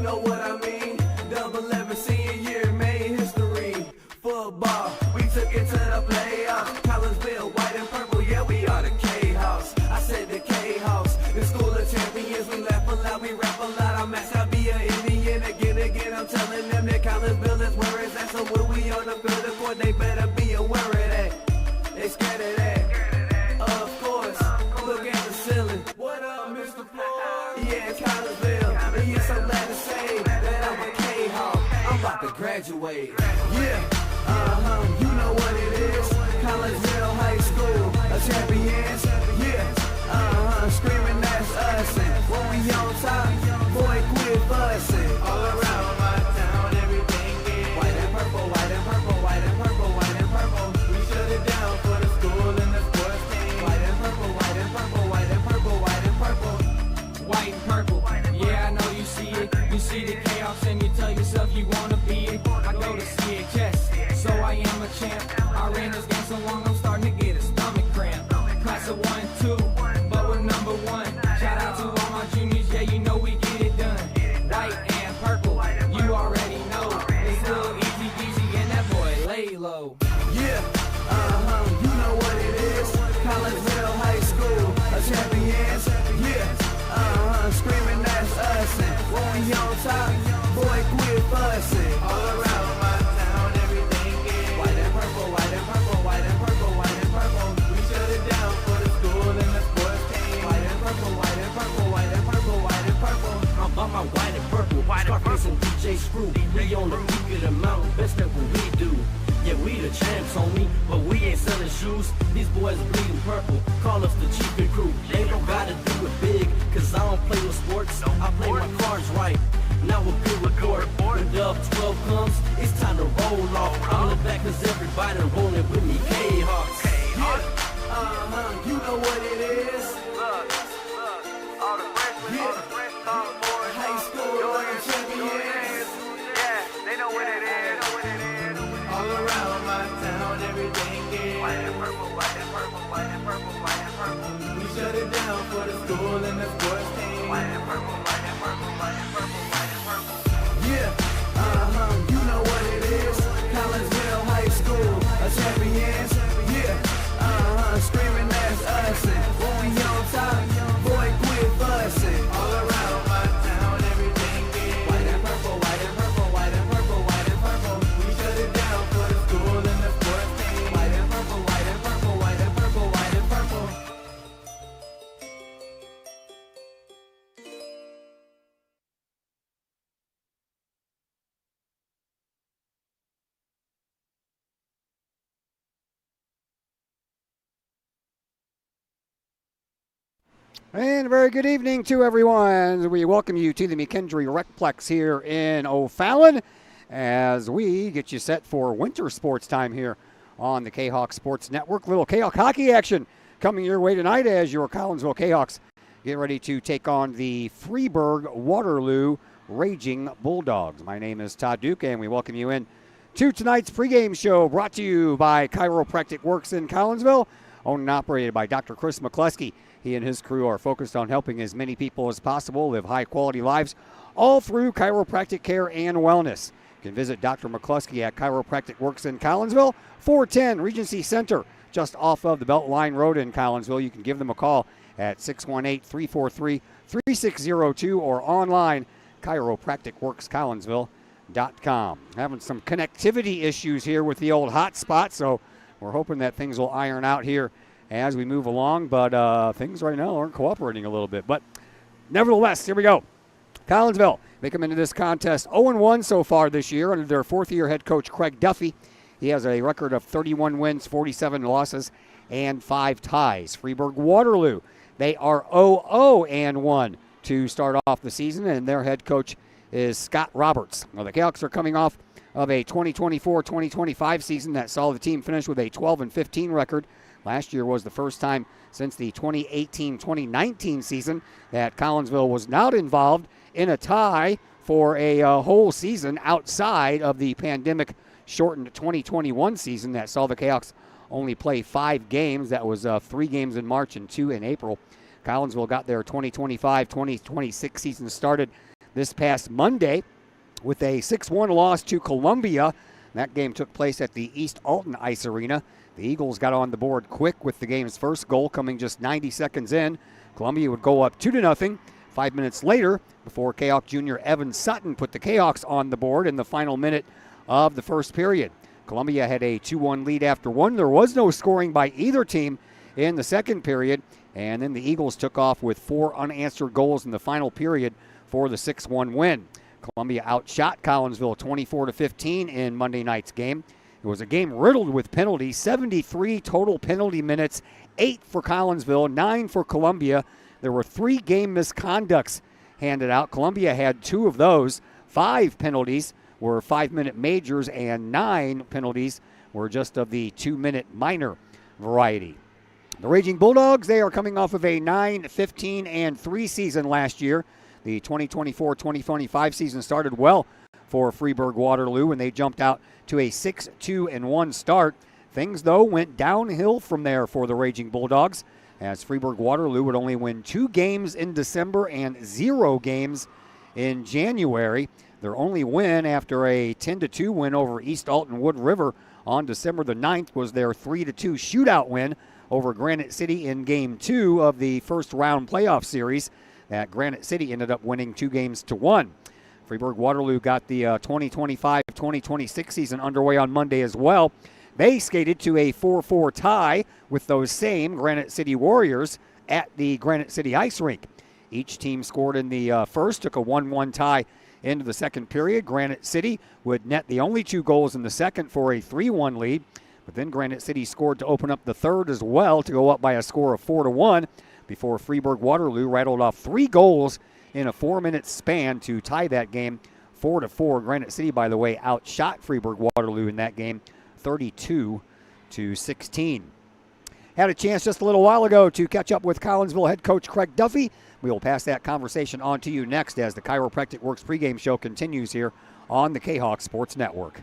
know what I mean. Double 11 senior year made history. Football, we took it to the playoffs. Collinsville, white and purple, yeah, we are the K-House. I said the K-House, the school of champions. We laugh a lot, we rap a lot. I'm asked I'll be an Indian again. I'm telling them that Collinsville is where it's at. So when we on the field of court, they better be aware of that. They scared of that. Of course, look at the ceiling. What up, Mr. Floyd? Yeah, it's Collinsville. And yes, I'm glad to say that I'm a K-Hawk. I'm about to graduate. Yeah, you know what it is. Collinsville High School, a champions. Yeah, screaming that's us. And when we on top, boy, quit fussing. All around my town, everything is white and purple, white and purple, white and purple, white and purple. We shut it down for the school and the sports team. White and purple, white and purple, white and purple, white and purple. White and purple, yeah, I know you see it. You see the chaos and you tell yourself you wanna be it. I go to CHS, so I am a champ. I ran this game so long I'm starting to get a stomach cramp. Class of 1, 2, but we're number 1. Shout out to all my juniors, yeah, you know we get it done. White and purple, you already know. It's little easy peasy and that boy lay low. Yeah, you know what it is. Collinsville High School, a champions. Yeah, screaming that's us. And when we on top, boy, quit fussing. All around my town, everything is white and purple, white and purple, white and purple, white and purple. We shut it down for the school and the sports team. White and purple, white and purple, white and purple, white and purple. I'm about my white and purple, Scarface and DJ Screw. We on the peak of the mountain, best at what we do. Yeah, we the champs, homie, but we ain't selling shoes. These boys bleeding purple, call us the chiefin' crew. They don't gotta do it big, cause I don't play with sports. I play my cards right. Now a good report. When Dub 12 comes, it's time to roll off. I'm the back cause everybody rolling with me. K-Hawks. Yeah, you know what it is. All the freshmen, all the boys, High school, champions. yeah, they know what it is. All around my town, everything is White and purple, white and purple, white and purple, white and purple. we shut it down for the school and the sports team. White and purple, white and purple, white and purple, white and purple. Yeah, you know what it is. Collinsville High School, a champions. Yeah, screaming that's us. And when we on top, boy, quit fussing. All around my town, everything is white and purple, white and purple, white and purple, white and purple. We shut it down for the school and the sports team. White and purple, white and purple, white and purple, white and purple. And a very good evening to everyone. We welcome you to the McKendree Recplex here in O'Fallon as we get you set for winter sports time here on the K-Hawk Sports Network. Little K-Hawk hockey action coming your way tonight as your Collinsville K-Hawks get ready to take on the Freeburg Waterloo Raging Bulldogs. My name is Todd Duke and we welcome you in to tonight's pregame show brought to you by Chiropractic Works in Collinsville, owned and operated by Dr. Chris McCluskey. He and his crew are focused on helping as many people as possible live high-quality lives, all through chiropractic care and wellness. You can visit Dr. McCluskey at Chiropractic Works in Collinsville, 410 Regency Center, just off of the Beltline Road in Collinsville. You can give them a call at 618-343-3602 or online, chiropracticworkscollinsville.com. Having some connectivity issues here with the old hotspot, so we're hoping that things will iron out here as we move along, but things right now aren't cooperating a little bit. But nevertheless, here we go. Collinsville, they come into this contest 0-1 so far this year under their fourth-year head coach Craig Duffy. He has a record of 31 wins, 47 losses, and 5 ties. Freeburg Waterloo, they are 0-1 to start off the season, and their head coach is Scott Roberts. Well, the Kahawks are coming off of a 2024-2025 season that saw the team finish with a 12-15 record. Last year was the first time since the 2018-2019 season that Collinsville was not involved in a tie for a whole season outside of the pandemic-shortened 2021 season that saw the Kahawks only play 5 games. That was 3 games in March and 2 in April. Collinsville got their 2025-2026 season started this past Monday with a 6-1 loss to Columbia. That game took place at the East Alton Ice Arena. The Eagles got on the board quick with the game's first goal coming just 90 seconds in. Columbia would go up 2-0 5 minutes later before Kahok junior Evan Sutton put the Kahawks on the board in the final minute of the first period. Columbia had a 2-1 lead after one. There was no scoring by either team in the second period, and then the Eagles took off with 4 unanswered goals in the final period for the 6-1 win. Columbia outshot Collinsville 24-15 in Monday night's game. It was a game riddled with penalties, 73 total penalty minutes, 8 for Collinsville, 9 for Columbia. There were 3 game misconducts handed out. Columbia had 2 of those. 5 penalties were 5-minute majors, and 9 penalties were just of the 2-minute minor variety. The Raging Bulldogs, they are coming off of a 9-15-3 season last year. The 2024-2025 season started well for Freeburg Waterloo, and they jumped out to a 6-2-1 start. Things, though, went downhill from there for the Raging Bulldogs, as Freeburg Waterloo would only win 2 games in December and 0 games in January. Their only win after a 10-2 win over East Alton Wood River on December the 9th was their 3-2 shootout win over Granite City in Game 2 of the first round playoff series. That Granite City ended up winning 2-1. Freeburg Waterloo got the 2025-2026 season underway on Monday as well. They skated to a 4-4 tie with those same Granite City Warriors at the Granite City Ice Rink. Each team scored in the first, took a 1-1 tie into the second period. Granite City would net the only 2 goals in the second for a 3-1 lead, but then Granite City scored to open up the third as well to go up by a score of 4-1 before Freeburg Waterloo rattled off 3 goals in a 4-minute span to tie that game 4-4. Granite City, by the way, outshot Freeburg Waterloo in that game 32-16. Had a chance just a little while ago to catch up with Collinsville head coach Craig Duffy. We will pass that conversation on to you next as the Chiropractic Works pregame show continues here on the Kahok Sports Network.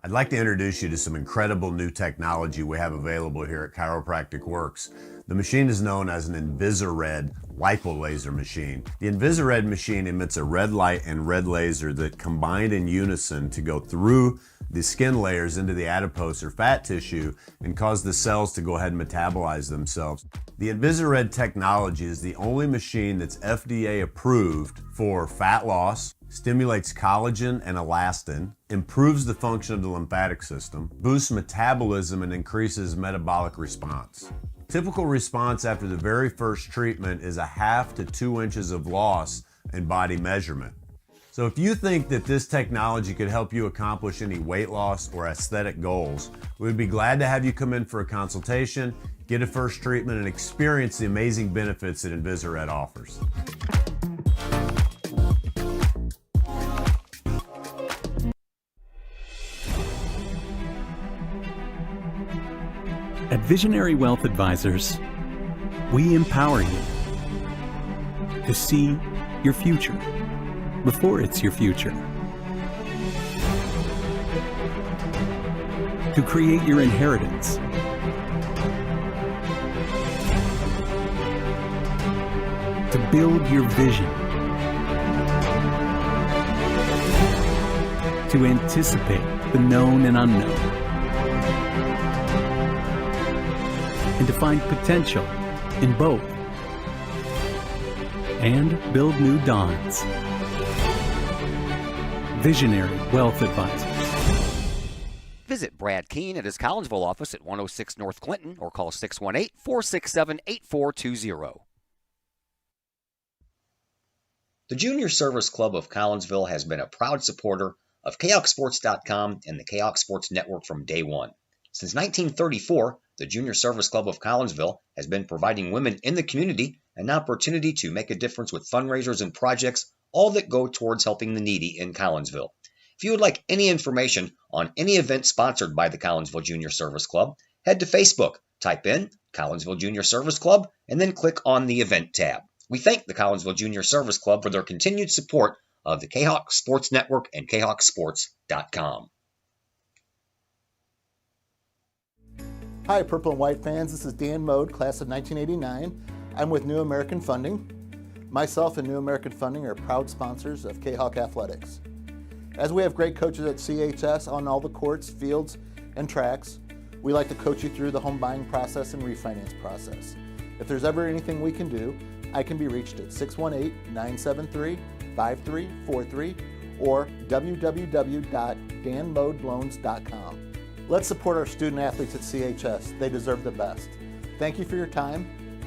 I'd like to introduce you to some incredible new technology we have available here at Chiropractic Works. The machine is known as an Invisired lipolaser machine. The Invisired machine emits a red light and red laser that combine in unison to go through the skin layers into the adipose or fat tissue and cause the cells to go ahead and metabolize themselves. The Invisired technology is the only machine that's FDA approved for fat loss, stimulates collagen and elastin, improves the function of the lymphatic system, boosts metabolism, and increases metabolic response. Typical response after the very first treatment is 1/2 to 2 inches of loss in body measurement. So if you think that this technology could help you accomplish any weight loss or aesthetic goals, we'd be glad to have you come in for a consultation, get a first treatment, and experience the amazing benefits that Invisired offers. At Visionary Wealth Advisors, we empower you to see your future before it's your future, to create your inheritance, to build your vision, to anticipate the known and unknown, and to find potential in both, and build new dawns. Visionary Wealth Advisors. Visit Brad Keene at his Collinsville office at 106 North Clinton or call 618-467-8420. The Junior Service Club of Collinsville has been a proud supporter of KahokSports.com and the Kahok Sports Network from day one. Since 1934, the Junior Service Club of Collinsville has been providing women in the community an opportunity to make a difference with fundraisers and projects, all that go towards helping the needy in Collinsville. If you would like any information on any event sponsored by the Collinsville Junior Service Club, head to Facebook, type in Collinsville Junior Service Club, and then click on the event tab. We thank the Collinsville Junior Service Club for their continued support of the Kahok Sports Network and KahokSports.com. Hi, Purple and White fans. This is Dan Mode, class of 1989. I'm with New American Funding. Myself and New American Funding are proud sponsors of Kahok Athletics. As we have great coaches at CHS on all the courts, fields, and tracks, we like to coach you through the home buying process and refinance process. If there's ever anything we can do, I can be reached at 618-973-5343 or www.danmodeloans.com. Let's support our student athletes at CHS. They deserve the best. Thank you for your time,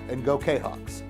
and go Kahawks.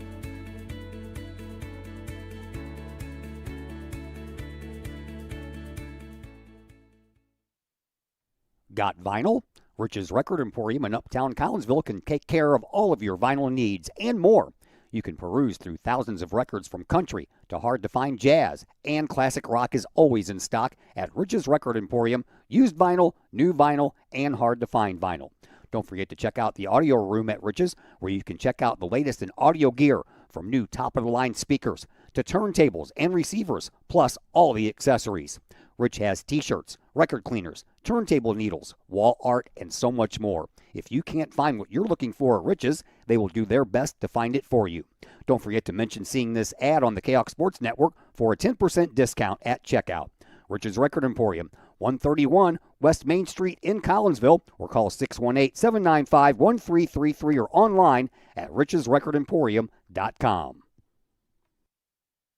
Got vinyl? Rich's Record Emporium in Uptown Collinsville can take care of all of your vinyl needs and more. You can peruse through thousands of records from country to hard-to-find jazz, and classic rock is always in stock at Rich's Record Emporium. Used vinyl, new vinyl, and hard-to-find vinyl. Don't forget to check out the audio room at Rich's, where you can check out the latest in audio gear, from new top-of-the-line speakers to turntables and receivers, plus all the accessories. Rich has t-shirts, record cleaners, turntable needles, wall art, and so much more. If you can't find what you're looking for at Rich's, they will do their best to find it for you. Don't forget to mention seeing this ad on the Kahok Sports Network for a 10% discount at checkout. Rich's Record Emporium, 131 West Main Street in Collinsville, or call 618-795-1333 or online at richesrecordemporium.com.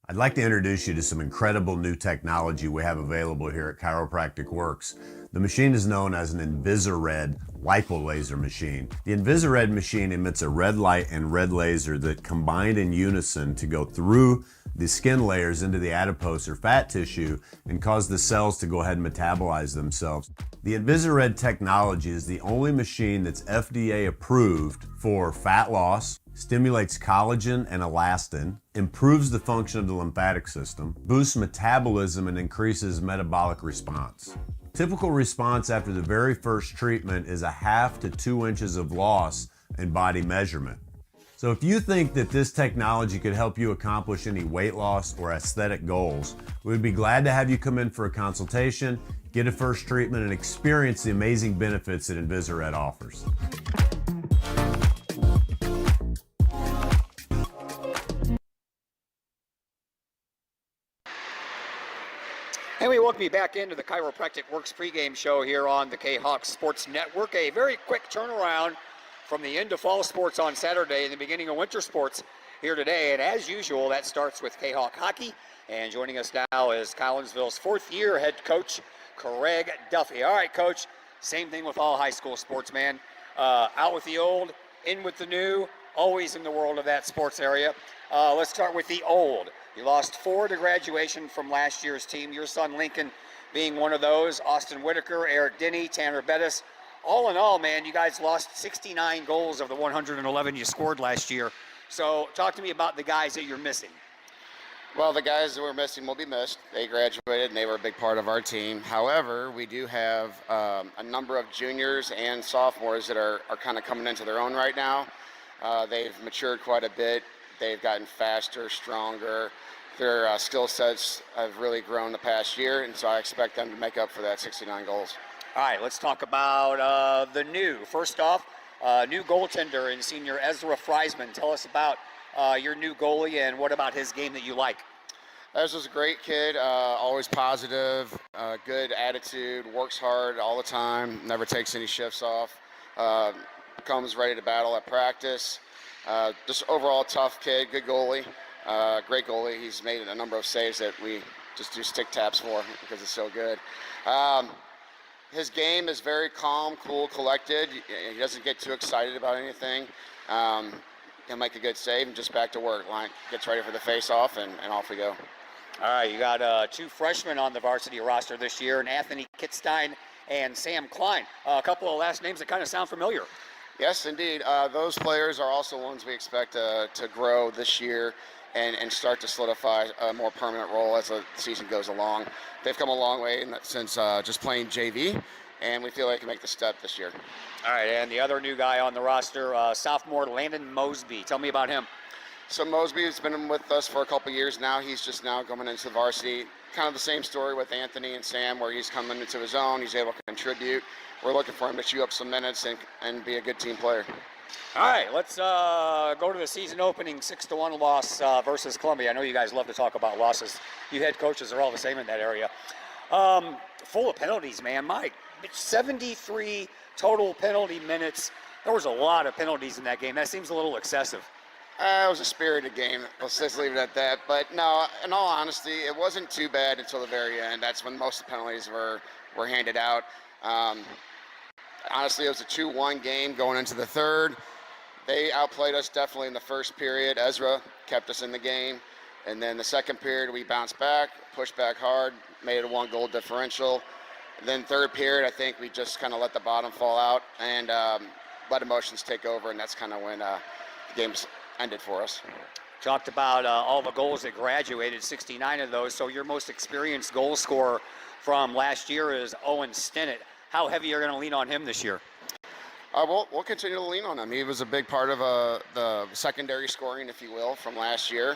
I'd like to introduce you to some incredible new technology we have available here at Chiropractic Works. The machine is known as an Invisired lipolaser machine. The Invisired machine emits a red light and red laser that combine in unison to go through the skin layers into the adipose or fat tissue and cause the cells to go ahead and metabolize themselves. The Invisired technology is the only machine that's FDA approved for fat loss, stimulates collagen and elastin, improves the function of the lymphatic system, boosts metabolism, and increases metabolic response. Typical response after the very first treatment is 1/2 to 2 inches of loss in body measurement. So if you think that this technology could help you accomplish any weight loss or aesthetic goals, we would be glad to have you come in for a consultation, get a first treatment, and experience the amazing benefits that Invisired offers. And we welcome you back into the Chiropractic Works pregame show here on the Kahok Sports Network. A very quick turnaround from the end of fall sports on Saturday and the beginning of winter sports here today. And as usual, that starts with Kahok hockey. And joining us now is Collinsville's fourth-year head coach, Craig Duffy. All right, Coach, same thing with all high school sports, man. Out with the old, in with the new, always in the world of that sports area. Let's start with the old. You lost 4 to graduation from last year's team. Your son Lincoln being one of those. Austin Whitaker, Eric Denny, Tanner Bettis. All in all, man, you guys lost 69 goals of the 111 you scored last year. So talk to me about the guys that you're missing. Well, the guys that we're missing will be missed. They graduated and they were a big part of our team. However, we do have a number of juniors and sophomores that are kind of coming into their own right now. They've matured quite a bit. They've gotten faster, stronger. Their skill sets have really grown the past year, and so I expect them to make up for that 69 goals. All right, let's talk about the new. First off, new goaltender in senior Ezra Freisman. Tell us about your new goalie and what about his game that you like? Ezra's a great kid, always positive, good attitude, works hard all the time, never takes any shifts off, comes ready to battle at practice. Just overall tough kid, good goalie, great goalie. He's made a number of saves that we just do stick taps for because it's so good. His game is very calm, cool, collected. He doesn't get too excited about anything. He'll make a good save and just back to work. Line gets ready for the face-off, and off we go. All right, you got 2 freshmen on the varsity roster this year, and Anthony Kitstein and Sam Klein. A couple of last names that kind of sound familiar. Yes, indeed. Those players are also ones we expect to grow this year and start to solidify a more permanent role as the season goes along. They've come a long way since just playing JV, and we feel they can make the step this year. All right, and the other new guy on the roster, sophomore Landon Mosby. Tell me about him. So Mosby has been with us for a couple years now. He's just now coming into the varsity. Kind of the same story with Anthony and Sam, where he's coming into his own. He's able to contribute. We're looking for him to chew up some minutes and be a good team player. All right, let's go to the season opening 6-1 loss versus Columbia. I know you guys love to talk about losses. You head coaches are all the same in that area. Full of penalties, man. Mike, 73 total penalty minutes. There was a lot of penalties in that game. That seems a little excessive. It was a spirited game. Let's just leave it at that. But no, in all honesty, it wasn't too bad until the very end. That's when most of the penalties were handed out. Honestly, it was a 2-1 game going into the third. They outplayed us definitely in the first period. Ezra kept us in the game. And then the second period, we bounced back, pushed back hard, made it a 1-goal differential. And then third period, I think we just kind of let the bottom fall out and let emotions take over, and that's kind of when the game's ended for us. Talked about all the goals that graduated, 69 of those. So your most experienced goal scorer from last year is Owen Stinnett. How heavy are you going to lean on him this year? We'll continue to lean on him. He was a big part of the secondary scoring, if you will, from last year.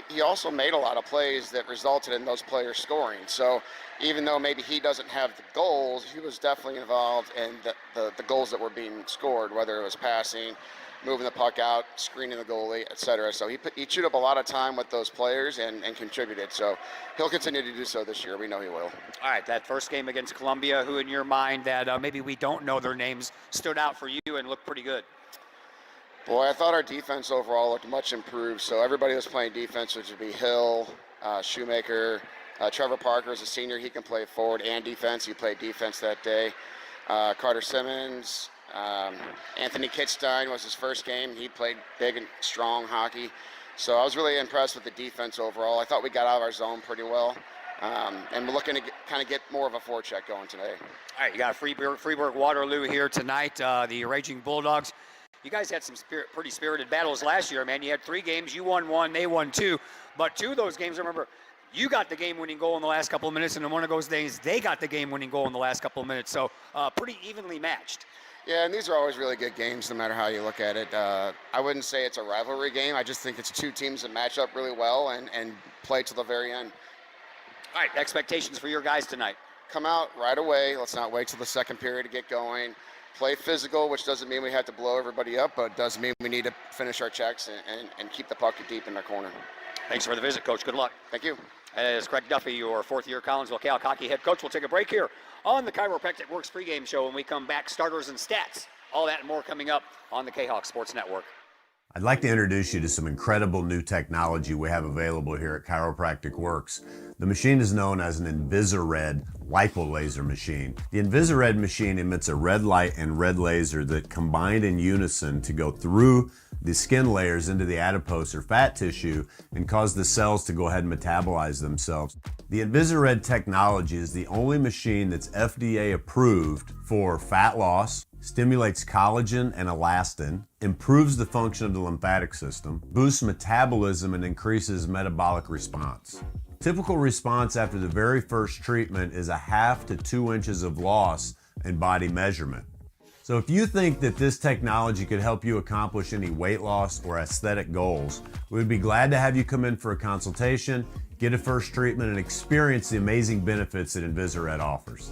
He also made a lot of plays that resulted in those players scoring. So even though maybe he doesn't have the goals, he was definitely involved in the goals that were being scored, whether it was passing, moving the puck out, screening the goalie, etc. So he chewed up a lot of time with those players and contributed. So he'll continue to do so this year. We know he will. All right, that first game against Columbia, who in your mind that maybe we don't know their names stood out for you and looked pretty good? Boy, I thought our defense overall looked much improved. So everybody was playing defense, which would be Hill, Shoemaker, Trevor Parker is a senior. He can play forward and defense. He played defense that day. Carter Simmons, Anthony Kittstein was his first game. He played big and strong hockey. So I was really impressed with the defense overall. I thought we got out of our zone pretty well. And we're looking to kind of get more of a forecheck going today. All right, you got Freeburg Waterloo here tonight, the Raging Bulldogs. You guys had some pretty spirited battles last year, man. You had 3 games. You won 1, they won 2. But 2 of those games, remember, you got the game-winning goal in the last couple of minutes, and in one of those days, they got the game-winning goal in the last couple of minutes. So pretty evenly matched. Yeah, and these are always really good games, no matter how you look at it. I wouldn't say it's a rivalry game. I just think it's 2 teams that match up really well and play to the very end. All right, expectations for your guys tonight. Come out right away. Let's not wait till the second period to get going. Play physical, which doesn't mean we have to blow everybody up, but does mean we need to finish our checks and keep the puck deep in their corner. Thanks for the visit, Coach. Good luck. Thank you. As Craig Duffy, your 4th-year Collinsville Kahok hockey head coach, will take a break here on the Chiropractic Works pregame show. When we come back, starters and stats. All that and more coming up on the Kahok Sports Network. I'd like to introduce you to some incredible new technology we have available here at Chiropractic Works. The machine is known as an Invisired lipolaser machine. The Invisired machine emits a red light and red laser that combine in unison to go through the skin layers into the adipose or fat tissue and cause the cells to go ahead and metabolize themselves. The Invisired technology is the only machine that's FDA approved for fat loss, stimulates collagen and elastin, improves the function of the lymphatic system, boosts metabolism, and increases metabolic response. Typical response after the very first treatment is 1/2 to 2 inches of loss in body measurement. So if you think that this technology could help you accomplish any weight loss or aesthetic goals, we'd be glad to have you come in for a consultation, get a first treatment, and experience the amazing benefits that Invisired offers.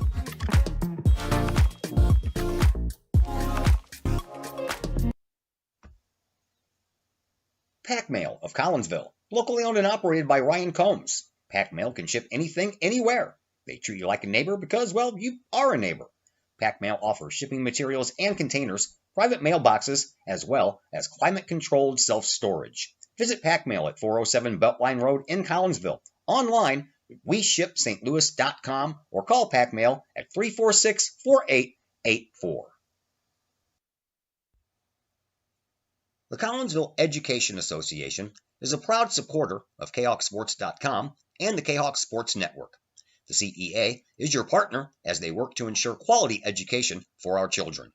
Pack Mail of Collinsville, locally owned and operated by Ryan Combs. Pack Mail can ship anything, anywhere. They treat you like a neighbor because, well, you are a neighbor. Pack Mail offers shipping materials and containers, private mailboxes, as well as climate-controlled self-storage. Visit Pack Mail at 407 Beltline Road in Collinsville. Online, WeShipSt.Louis.com or call Pack Mail at 346-4884. The Collinsville Education Association is a proud supporter of KahokSports.com and the Kahok Sports Network. The CEA is your partner as they work to ensure quality education for our children.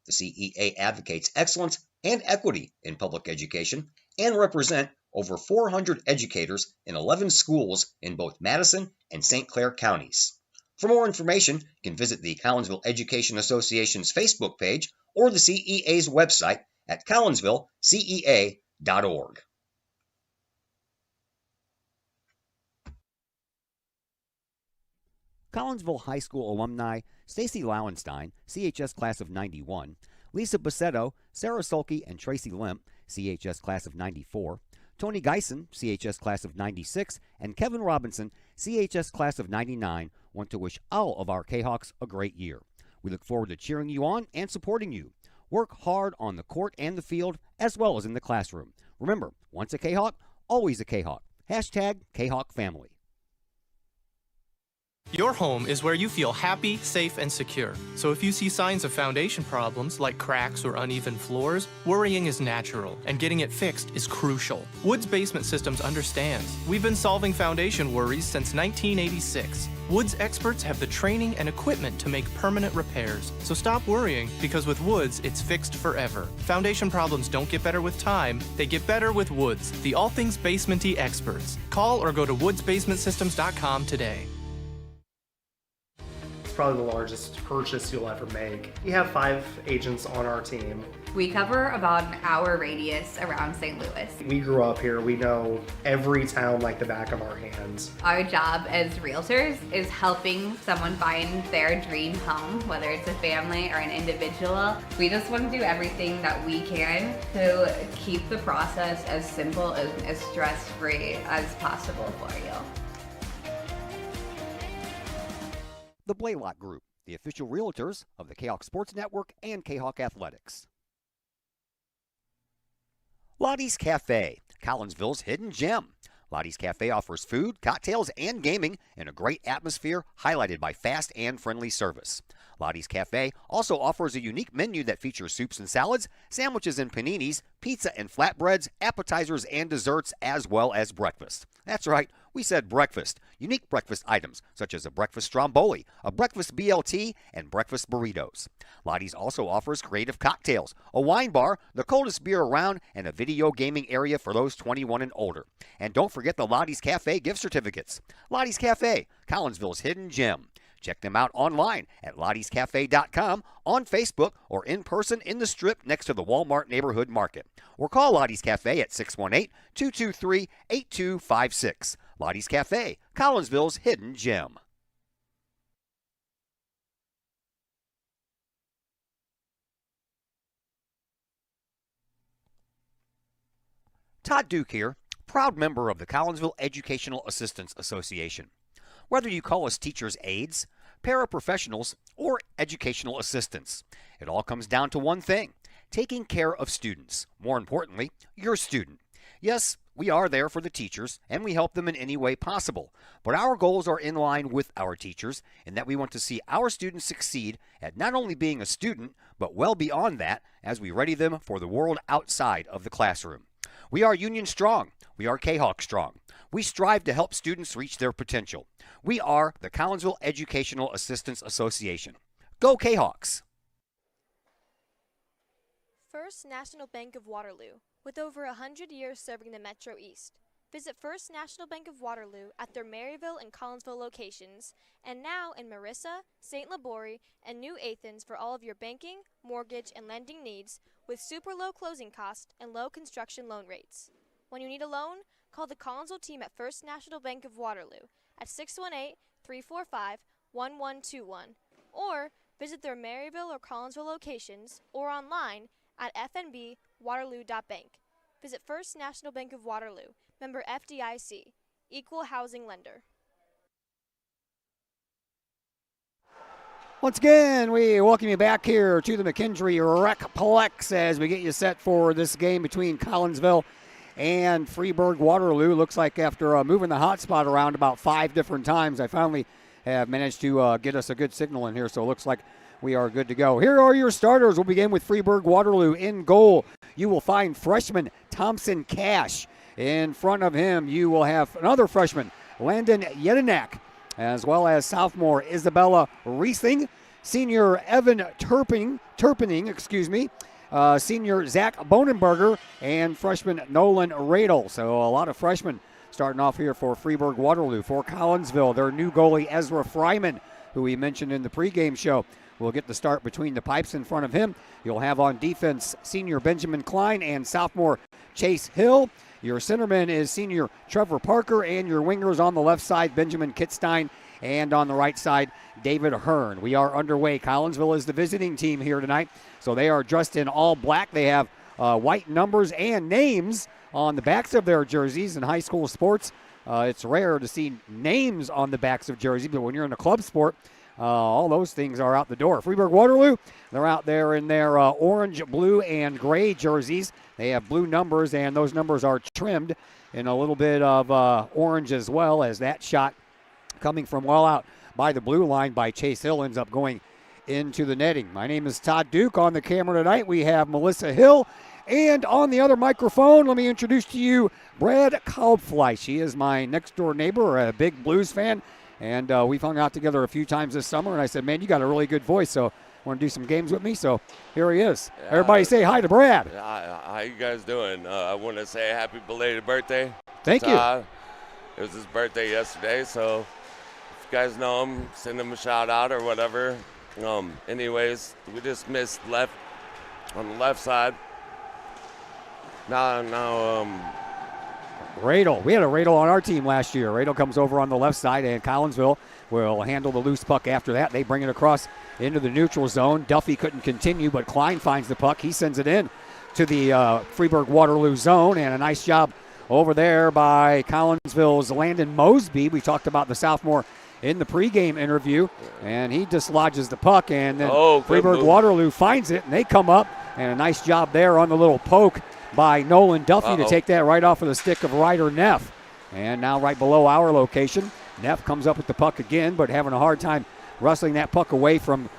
The CEA advocates excellence and equity in public education and represent over 400 educators in 11 schools in both Madison and St. Clair counties. For more information, you can visit the Collinsville Education Association's Facebook page or the CEA's website at collinsvillecea.org. Collinsville High School alumni Stacy Lauenstein, CHS class of '91, Lisa Bassetto, Sarah Sulky, and Tracy Lemp, CHS class of 94, Tony Geisen, CHS class of 96, and Kevin Robinson, CHS class of 99, want to wish all of our K-Hawks a great year. We look forward to cheering you on and supporting you. Work hard on the court and the field, as well as in the classroom. Remember, once a K-Hawk, always a K-Hawk. Hashtag K-Hawk Family. Your home is where you feel happy, safe, and secure. So if you see signs of foundation problems like cracks or uneven floors, worrying is natural, and getting it fixed is crucial. Woods Basement Systems understands. We've been solving foundation worries since 1986. Woods experts have the training and equipment to make permanent repairs. So stop worrying, because with Woods, it's fixed forever. Foundation problems don't get better with time, they get better with Woods, the all things basement-y experts. Call or go to woodsbasementsystems.com today. Probably the largest purchase you'll ever make. We have 5 agents on our team. We cover about an hour radius around St. Louis. We grew up here. We know every town like the back of our hands. Our job as realtors is helping someone find their dream home, whether it's a family or an individual. We just want to do everything that we can to keep the process as simple and as stress-free as possible for you. The Blaylock Group, the official realtors of the K-Hawk Sports Network and K-Hawk Athletics. Lottie's Cafe, Collinsville's hidden gem. Lottie's Cafe offers food, cocktails, and gaming in a great atmosphere highlighted by fast and friendly service. Lottie's Cafe also offers a unique menu that features soups and salads, sandwiches and paninis, pizza and flatbreads, appetizers and desserts, as well as breakfast. That's right, we said breakfast. Unique breakfast items such as a breakfast stromboli, a breakfast BLT, and breakfast burritos. Lottie's also offers creative cocktails, a wine bar, the coldest beer around, and a video gaming area for those 21 and older. And don't forget the Lottie's Cafe gift certificates. Lottie's Cafe, Collinsville's hidden gem. Check them out online at lottiescafe.com, on Facebook, or in person in the Strip next to the Walmart Neighborhood Market. Or call Lottie's Cafe at 618-223-8256. Lottie's Cafe, Collinsville's hidden gem. Todd Duke here, proud member of the Collinsville Educational Assistance Association. Whether you call us teachers' aides, paraprofessionals, or educational assistants, it all comes down to one thing: taking care of students. More importantly, your student. Yes, we are there for the teachers, and we help them in any way possible. But our goals are in line with our teachers in that we want to see our students succeed at not only being a student, but well beyond that as we ready them for the world outside of the classroom. We are Union Strong. We are K-Hawk Strong. We strive to help students reach their potential. We are the Collinsville Educational Assistance Association. Go K-Hawks! First National Bank of Waterloo, with over 100 years serving the Metro East. Visit First National Bank of Waterloo at their Maryville and Collinsville locations, and now in Marissa, St. Laborie, and New Athens for all of your banking, mortgage, and lending needs with super low closing costs and low construction loan rates. When you need a loan, call the Collinsville team at First National Bank of Waterloo at 618-345-1121, or visit their Maryville or Collinsville locations or online at fnbwaterloo.bank. Visit First National Bank of Waterloo, member FDIC, equal housing lender. Once again, we welcome you back here to the McKendree Recplex as we get you set for this game between Collinsville and Freeburg Waterloo. Looks like after moving the hotspot around about 5 different times, I finally have managed to get us a good signal in here, so it looks like we are good to go. Here are your starters. We'll begin with Freeburg Waterloo. In goal, you will find freshman Thompson Cash. In front of him, you will have another freshman, Landon Yedinak, as well as sophomore Isabella Riesling, senior Evan Turpening, senior Zach Bonenberger, and freshman Nolan Radel. So a lot of freshmen starting off here for Freeburg Waterloo. For Collinsville, their new goalie Ezra Fryman, who we mentioned in the pregame show, will get the start between the pipes. In front of him, you'll have on defense senior Benjamin Klein and sophomore Chase Hill. Your centerman is senior Trevor Parker, and your wingers on the left side, Benjamin Kittstein, and on the right side, David Hearn. We are underway. Collinsville is the visiting team here tonight, so they are dressed in all black. They have white numbers and names on the backs of their jerseys. In high school sports, it's rare to see names on the backs of jerseys, but when you're in a club sport, all those things are out the door. Freeburg Waterloo, they're out there in their orange, blue, and gray jerseys. They have blue numbers, and those numbers are trimmed in a little bit of orange as well, as that shot coming from well out by the blue line by Chase Hill ends up going into the netting. My name is Todd Duke. On the camera tonight, we have Melissa Hill. And on the other microphone, let me introduce to you Brad Kalbfleisch. She is my next-door neighbor, a big blues fan. And we've hung out together a few times this summer, and I said, man, you got a really good voice, so want to do some games with me? So here he is. Everybody say hi to Brad. How you guys doing? I want to say happy belated birthday. Thank you. It was his birthday yesterday, so if you guys know him, send him a shout out or whatever. Anyways, we just missed left on the left side. Now Radel. We had a Radel on our team last year. Radel comes over on the left side, and Collinsville will handle the loose puck after that. They bring it across into the neutral zone. Duffy couldn't continue, but Klein finds the puck. He sends it in to the Freeburg Waterloo zone, and a nice job over there by Collinsville's Landon Mosby. We talked about the sophomore in the pregame interview, and he dislodges the puck, and then Freeburg Waterloo finds it, and they come up, and a nice job there on the little poke by Nolan Duffy to take that right off of the stick of Ryder Neff. And now right below our location, Neff comes up with the puck again, but having a hard time wrestling that puck away from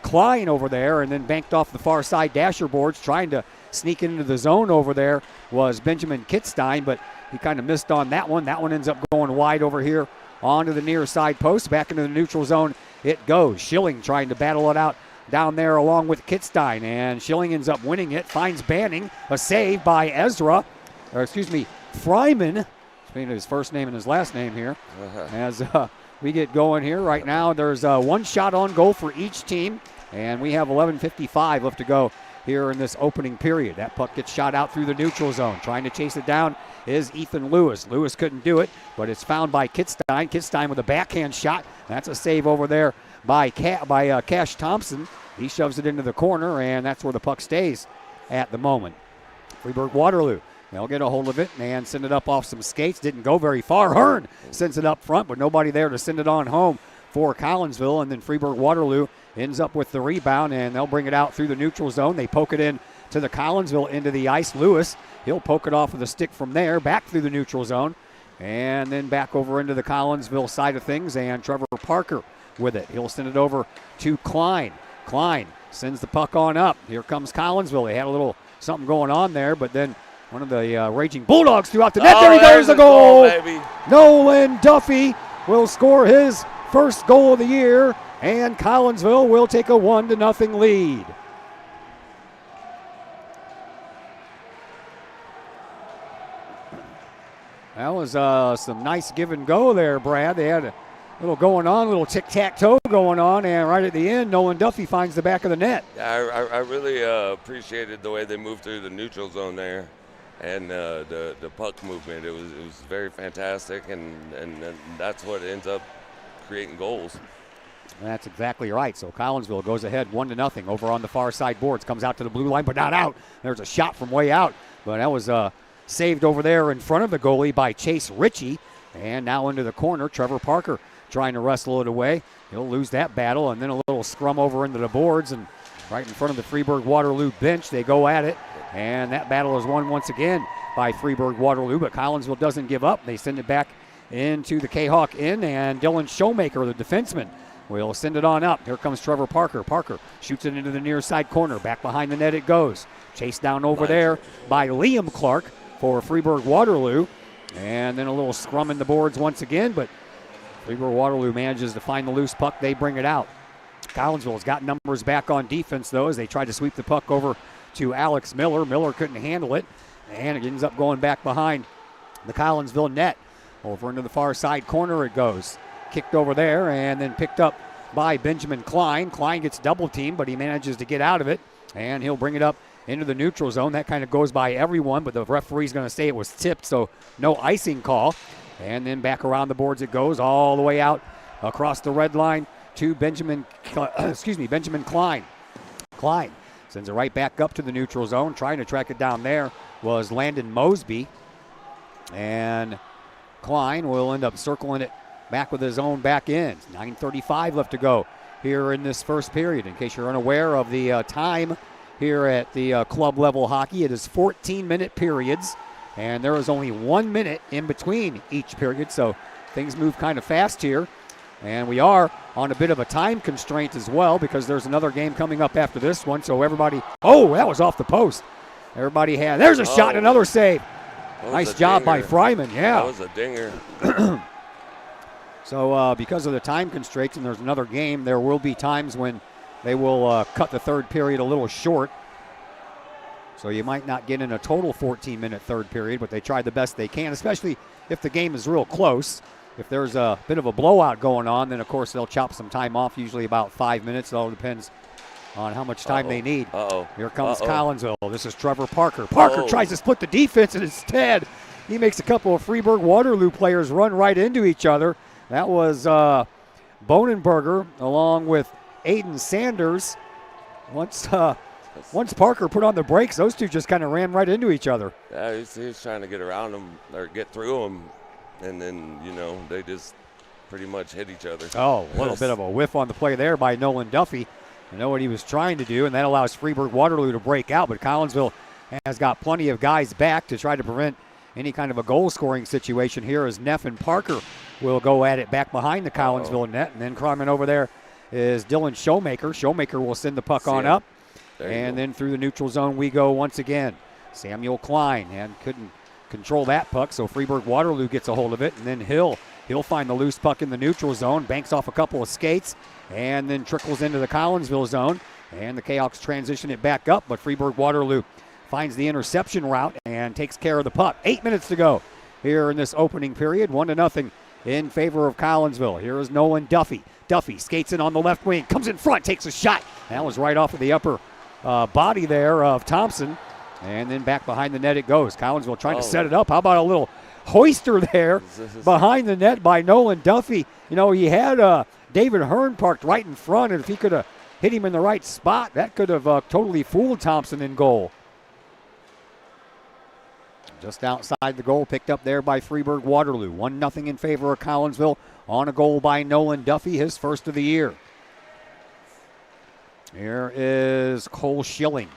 Klein over there, and then banked off the far side dasher boards, trying to sneak into the zone over there was Benjamin Kittstein, but he kind of missed on that one. That one ends up going wide over here onto the near side post. Back into the neutral zone it goes. Schilling trying to battle it out down there along with Kittstein, and Schilling ends up winning it, finds Banning, a save by Fryman, his first name and his last name here, as we get going here. Right now there's one shot on goal for each team, and we have 11:55 left to go here in this opening period. That puck gets shot out through the neutral zone. Trying to chase it down is Ethan Lewis. Lewis couldn't do it, but it's found by Kittstein. Kittstein with a backhand shot. That's a save over there by Cash Thompson. He shoves it into the corner, and that's where the puck stays at the moment. Freeburg Waterloo, they'll get a hold of it and send it up off some skates. Didn't go very far. Hearn sends it up front, but nobody there to send it on home for Collinsville, and then Freeburg Waterloo ends up with the rebound, and they'll bring it out through the neutral zone. They poke it in to the Collinsville end of the ice. Lewis, he'll poke it off of the stick from there, back through the neutral zone, and then back over into the Collinsville side of things, and Trevor Parker with it. He'll send it over to Klein. Klein sends the puck on up. Here comes Collinsville. They had a little something going on there, but then one of the Raging Bulldogs threw out the net. There he goes, the goal. Baby. Nolan Duffy will score his first goal of the year, and Collinsville will take a 1-0 lead. That was some nice give and go there, Brad. They had a little going on, a little tic-tac-toe going on, and right at the end, Nolan Duffy finds the back of the net. I really appreciated the way they moved through the neutral zone there, and the puck movement. It was very fantastic, and that's what ends up creating goals. That's exactly right. So Collinsville goes ahead 1-0 over on the far side boards. Comes out to the blue line, but not out. There's a shot from way out, but that was saved over there in front of the goalie by Chase Ritchie. And now into the corner, Trevor Parker trying to wrestle it away. He'll lose that battle, and then a little scrum over into the boards, and right in front of the Freeburg Waterloo bench, they go at it. And that battle is won once again by Freeburg Waterloo, but Collinsville doesn't give up. They send it back into the Kahok end, and Dylan Showmaker, the defenseman, will send it on up. Here comes Trevor Parker. Parker shoots it into the near side corner. Back behind the net it goes. Chased down over there by Liam Clark for Freeburg Waterloo. And then a little scrum in the boards once again, but Freeburg Waterloo manages to find the loose puck. They bring it out. Collinsville's got numbers back on defense, though, as they try to sweep the puck over to Alex Miller. Miller couldn't handle it, and it ends up going back behind the Collinsville net. Over into the far side corner it goes. Kicked over there and then picked up by Benjamin Klein. Klein gets double teamed, but he manages to get out of it, and he'll bring it up into the neutral zone. That kind of goes by everyone, but the referee's going to say it was tipped, so no icing call. And then back around the boards it goes, all the way out across the red line to Benjamin Klein. Klein sends it right back up to the neutral zone. Trying to track it down there was Landon Mosby. And Klein will end up circling it back with his own back end. 9:35 left to go here in this first period. In case you're unaware of the time here at the club level hockey, it is 14-minute periods, and there is only 1 minute in between each period, so things move kind of fast here. And we are on a bit of a time constraint as well because there's another game coming up after this one, so everybody, oh, that was off the post. Everybody had, there's a shot, another save. Nice job by Fryman, yeah. That was a dinger. So because of the time constraints and there's another game, there will be times when they will cut the third period a little short. So you might not get in a total 14-minute third period, but they try the best they can, especially if the game is real close. If there's a bit of a blowout going on, then, of course, they'll chop some time off, usually about 5 minutes. It all depends on how much time they need. Here comes Collinsville. This is Trevor Parker. Parker tries to split the defense, and instead he makes a couple of Freeburg Waterloo players run right into each other. That was Bonenberger along with Aiden Sanders. Once Parker put on the brakes, those two just kind of ran right into each other. Yeah, he's trying to get around them or get through them, and then, they just pretty much hit each other. Oh, a little bit of a whiff on the play there by Nolan Duffy. I know what he was trying to do, and that allows Freeburg Waterloo to break out, but Collinsville has got plenty of guys back to try to prevent any kind of a goal-scoring situation here as Neff and Parker will go at it back behind the Collinsville net, and then climbing over there is Dylan Showmaker. Showmaker will send the puck on up, and then through the neutral zone we go once again. Samuel Klein and couldn't control that puck, so Freeburg Waterloo gets a hold of it, and then He'll find the loose puck in the neutral zone, banks off a couple of skates, and then trickles into the Collinsville zone. And the Kahawks transition it back up, but Freeburg Waterloo finds the interception route and takes care of the puck. 8 minutes to go here in this opening period. 1-0 in favor of Collinsville. Here is Nolan Duffy. Duffy skates in on the left wing, comes in front, takes a shot. That was right off of the upper body there of Thompson. And then back behind the net it goes. Collinsville trying to set it up. How about a little hoister there behind the net by Nolan Duffy? He had David Hearn parked right in front, and if he could have hit him in the right spot, that could have totally fooled Thompson in goal. Just outside the goal, picked up there by Freeburg Waterloo. 1-0 in favor of Collinsville on a goal by Nolan Duffy, his first of the year. Here is Cole Schilling.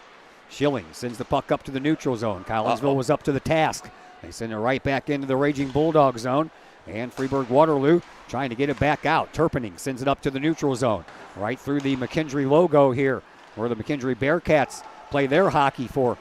Schilling sends the puck up to the neutral zone. Collinsville was up to the task. They send it right back into the Raging Bulldog zone. And Freeburg Waterloo trying to get it back out. Turpinning sends it up to the neutral zone. Right through the McKendree logo here, where the McKendree Bearcats play their hockey for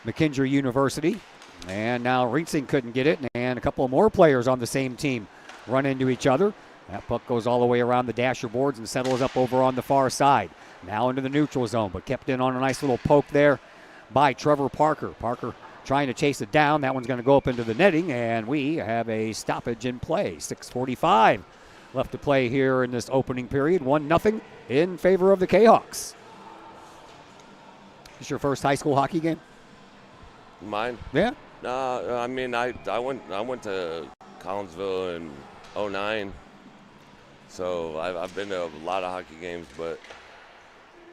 McKendree University. And now Riensing couldn't get it, and a couple of more players on the same team run into each other. That puck goes all the way around the dasher boards and settles up over on the far side. Now into the neutral zone, but kept in on a nice little poke there by Trevor Parker. Parker trying to chase it down. That one's going to go up into the netting, and we have a stoppage in play. 6:45 left to play here in this opening period. 1-0 in favor of the Kahawks. This your first high school hockey game? Mine? Yeah. I went to Collinsville in 2009, so I've been to a lot of hockey games, but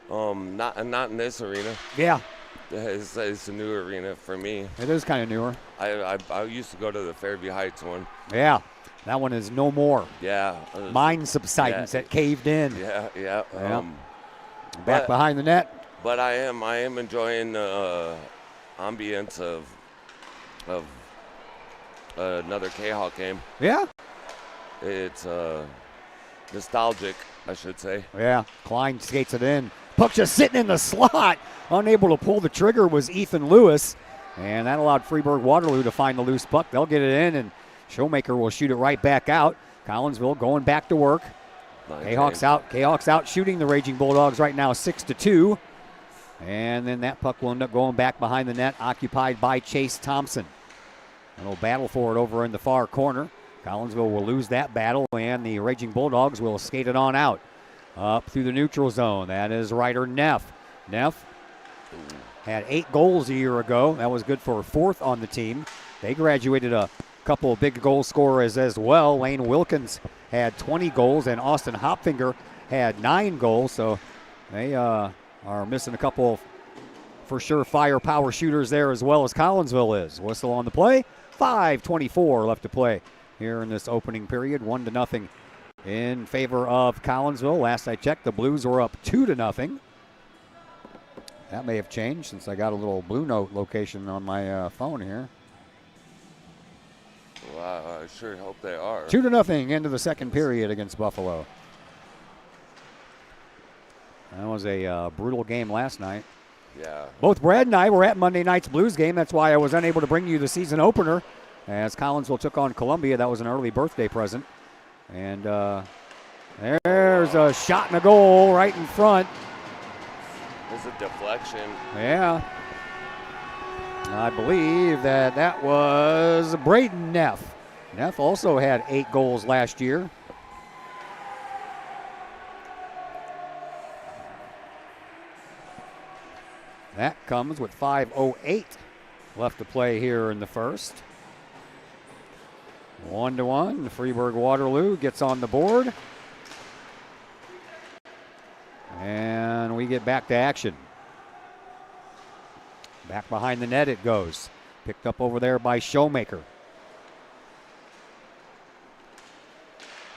not in this arena. Yeah. It's a new arena for me. It is kind of newer. I used to go to the Fairview Heights one. Yeah, that one is no more. Yeah. Mine subsidence that caved in. Yeah. Back behind the net. But I am enjoying the ambience of another Kahawk game. Yeah. It's nostalgic, I should say. Yeah. Klein skates it in. Puck just sitting in the slot. Unable to pull the trigger was Ethan Lewis. And that allowed Freeburg Waterloo to find the loose puck. They'll get it in, and Showmaker will shoot it right back out. Collinsville going back to work. Kahawks out shooting the Raging Bulldogs right now 6-2. And then that puck will end up going back behind the net, occupied by Chase Thompson. A little battle for it over in the far corner. Collinsville will lose that battle, and the Raging Bulldogs will skate it on out. Up through the neutral zone. That is Ryder Neff. Neff had 8 goals a year ago. That was good for 4th on the team. They graduated a couple of big goal scorers as well. Lane Wilkins had 20 goals, and Austin Hopfinger had 9 goals. So they are missing a couple of, for sure, firepower shooters there as well as Collinsville is. Whistle on the play. 5:24 left to play here in this opening period. 1-0 in favor of Collinsville. Last I checked, the Blues were up 2-0. That may have changed since I got a little Blue Note location on my phone here. Wow, I sure hope they are. 2-0 into the second period against Buffalo. That was a brutal game last night. Yeah. Both Brad and I were at Monday night's Blues game. That's why I was unable to bring you the season opener as Collinsville took on Columbia. That was an early birthday present. And there's a shot and a goal right in front. There's a deflection. Yeah. I believe that was Braden Neff. Neff also had 8 goals last year. That comes with 5:08 left to play here in the first. 1-1. Freeburg Waterloo gets on the board. And we get back to action. Back behind the net it goes. Picked up over there by Showmaker.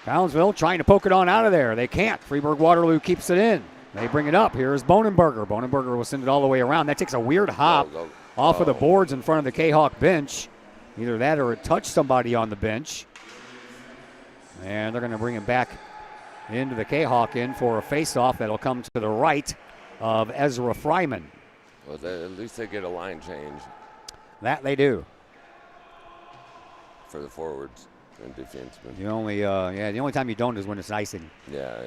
Collinsville trying to poke it on out of there. They can't. Freeburg Waterloo keeps it in. They bring it up. Here's Bonenberger. Bonenberger will send it all the way around. That takes a weird hop off of the boards in front of the Kahok bench. Either that or it touched somebody on the bench. And they're going to bring him back into the Kahok in for a face-off that'll come to the right of Ezra Fryman. Well, at least they get a line change. That they do. For the forwards and defensemen. The only time you don't is when it's icing. Yeah.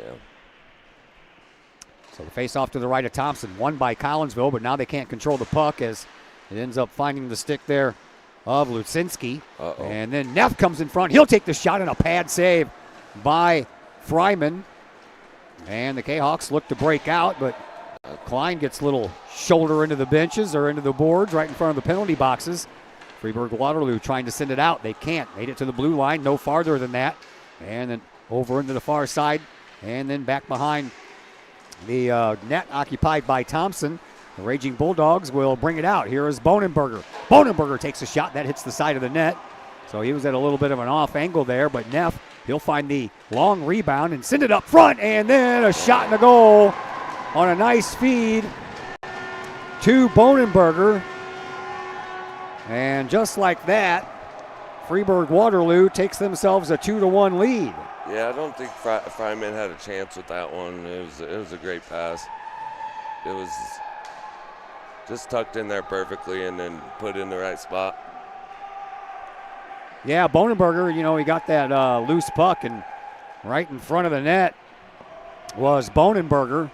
So the face-off to the right of Thompson, won by Collinsville, but now they can't control the puck as it ends up finding the stick there of Lucinski. And then Neff comes in front. He'll take the shot and a pad save by Fryman. And the Kahawks look to break out, but Klein gets a little shoulder into the benches or into the boards right in front of the penalty boxes. Freeburg Waterloo trying to send it out. They can't. Made it to the blue line, no farther than that. And then over into the far side and then back behind the net occupied by Thompson. The Raging Bulldogs will bring it out. Here is Bonenberger. Bonenberger takes a shot. That hits the side of the net. So he was at a little bit of an off angle there, but Neff, he'll find the long rebound and send it up front, and then a shot and a goal on a nice feed to Bonenberger. And just like that, Freeburg Waterloo takes themselves a 2-1 lead. Yeah, I don't think Fryman had a chance with that one. It was a great pass. It was just tucked in there perfectly and then put in the right spot. Yeah, Bonenberger, he got that loose puck, and right in front of the net was Bonenberger,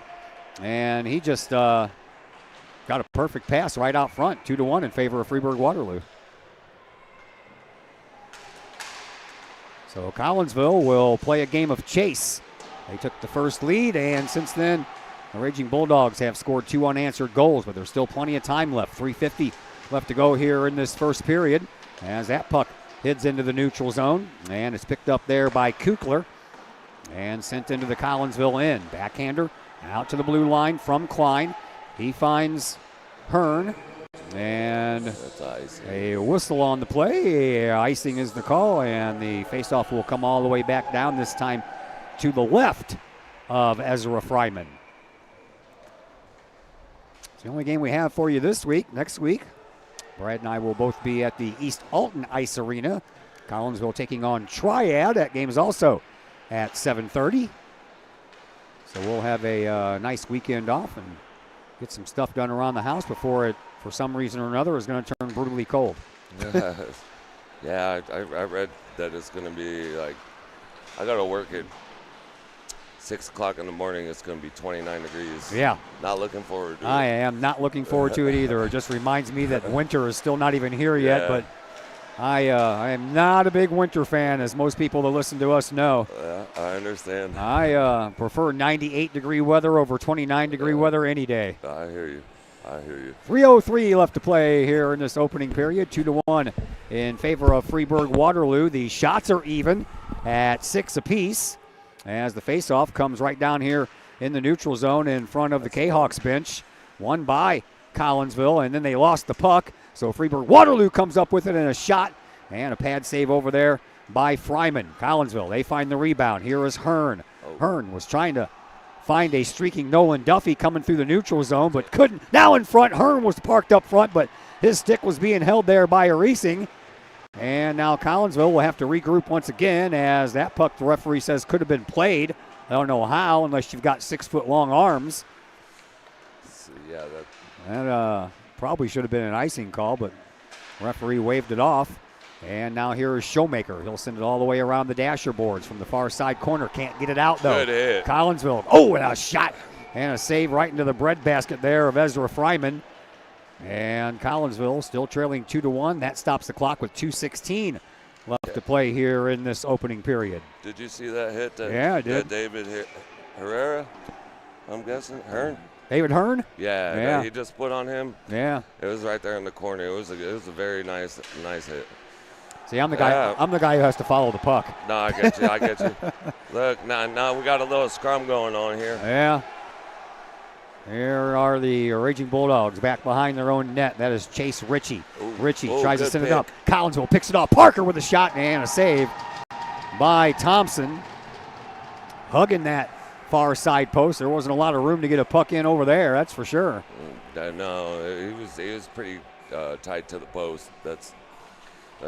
and he just got a perfect pass right out front, 2-1 in favor of Freeburg Waterloo. So Collinsville will play a game of chase. They took the first lead, and since then, the Raging Bulldogs have scored 2 unanswered goals, but there's still plenty of time left. 3:50 left to go here in this first period as that puck heads into the neutral zone, and it's picked up there by Kukler and sent into the Collinsville end. Backhander out to the blue line from Klein. He finds Hearn, and a whistle on the play. Icing is the call, and the faceoff will come all the way back down, this time to the left of Ezra Fryman. It's the only game we have for you this week. Next week, Brad and I will both be at the East Alton Ice Arena. Collinsville taking on Triad. That game is also at 7:30. So we'll have a nice weekend off and get some stuff done around the house before it, for some reason or another, is going to turn brutally cold. Yeah, I read that it's going to be like, I got to work at 6 o'clock in the morning. It's going to be 29 degrees. Yeah. Not looking forward to it. I am not looking forward to it either. It just reminds me that winter is still not even here yet, but I am not a big winter fan, as most people that listen to us know. I understand. I prefer 98-degree weather over 29-degree weather any day. I hear you. I hear you. 3:03 left to play here in this opening period. 2-1 in favor of Freeburg Waterloo. The shots are even at 6 apiece as the faceoff comes right down here in the neutral zone in front of the Kahawks bench. Won by Collinsville, and then they lost the puck. So Freeburg Waterloo comes up with it in a shot and a pad save over there by Fryman. Collinsville, they find the rebound. Here is Hearn. Hearn was trying to find a streaking Nolan Duffy coming through the neutral zone, but couldn't. Now in front, Hearn was parked up front, but his stick was being held there by Arising. And now Collinsville will have to regroup once again as that puck, the referee says, could have been played. I don't know how, unless you've got 6-foot-long arms. So, yeah, That probably should have been an icing call, but referee waved it off. And now here is Showmaker. He'll send it all the way around the dasher boards from the far side corner. Can't get it out, though. Good hit. Collinsville. Oh, and a shot. And a save right into the breadbasket there of Ezra Fryman. And Collinsville still trailing 2-1. That stops the clock with 2:16 left to play here in this opening period. Did you see that hit? Yeah, I did. That David Herrera, I'm guessing? Hearn? David Hearn? Yeah, Yeah. that he just put on him. Yeah. It was right there in the corner. It was a very nice hit. See, I'm the guy. Yeah. I'm the guy who has to follow the puck. No, I get you. I get you. Look, now we got a little scrum going on here. Yeah. Here are the Raging Bulldogs back behind their own net. That is Chase Ritchie. Ritchie tries to good send it pick. up. Collinsville picks it up. Parker with a shot and a save by Thompson. Hugging that far side post. There wasn't a lot of room to get a puck in over there, that's for sure. No, he was pretty tight to the post. That's